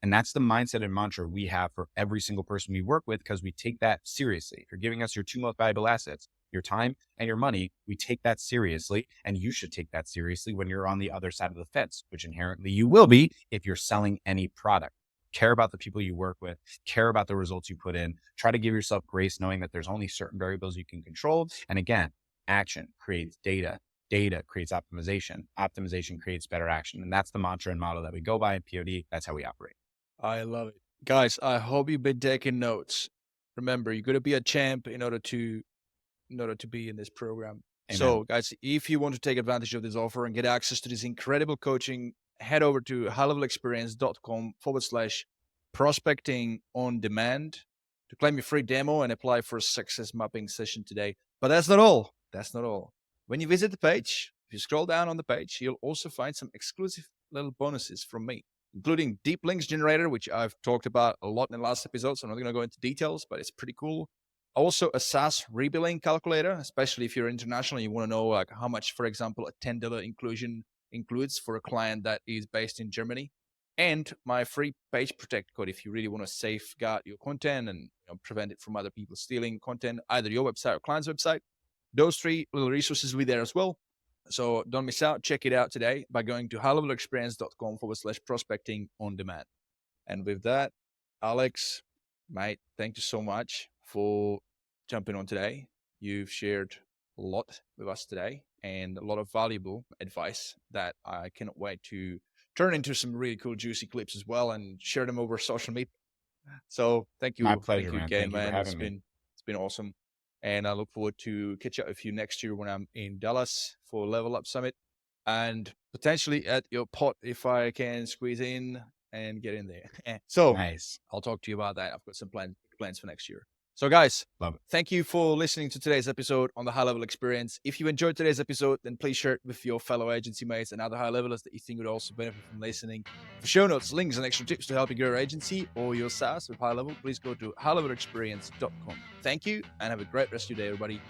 And that's the mindset and mantra we have for every single person we work with, because we take that seriously. If you're giving us your two most valuable assets, your time and your money, we take that seriously. And you should take that seriously when you're on the other side of the fence, which inherently you will be if you're selling any product. Care about the people you work with, care about the results you put in, try to give yourself grace, knowing that there's only certain variables you can control. And again, action creates data. Data creates optimization. Optimization creates better action. And that's the mantra and model that we go by in POD. That's how we operate.
I love it. Guys, I hope you've been taking notes. Remember, you got to be a champ in order to be in this program.
Amen.
So guys, if you want to take advantage of this offer and get access to this incredible coaching, head over to highlevelexperience.com/prospecting on demand to claim your free demo and apply for a success mapping session today. But that's not all. When you visit the page, if you scroll down on the page, you'll also find some exclusive little bonuses from me, including deep links generator, which I've talked about a lot in the last episode. So I'm not going to go into details, but it's pretty cool. Also, a SaaS rebilling calculator, especially if you're international and you want to know like how much, for example, a $10 inclusion includes for a client that is based in Germany. And my free page protect code if you really want to safeguard your content and prevent it from other people stealing content, either your website or client's website. Those three little resources will be there as well. So don't miss out. Check it out today by going to highlevelexperience.com/prospecting on demand. And with that, Alex, mate, thank you so much for jumping on today. You've shared a lot with us today and a lot of valuable advice that I cannot wait to turn into some really cool, juicy clips as well and share them over social media. So thank you.
My pleasure,
thank you
man.
again,
Thank you for
man.
having me.
It's been awesome. And I look forward to catch up with you next year when I'm in Dallas for Level Up Summit and potentially at your pot if I can squeeze in and get in there. So
Nice.
I'll talk to you about that. I've got some plans for next year. So guys,
Love it.
Thank you for listening to today's episode on the High Level Experience. If you enjoyed today's episode, then please share it with your fellow agency mates and other high levelers that you think would also benefit from listening. For show notes, links, and extra tips to help you grow your agency or your SaaS with High Level, please go to highlevelexperience.com. Thank you and have a great rest of your day, everybody.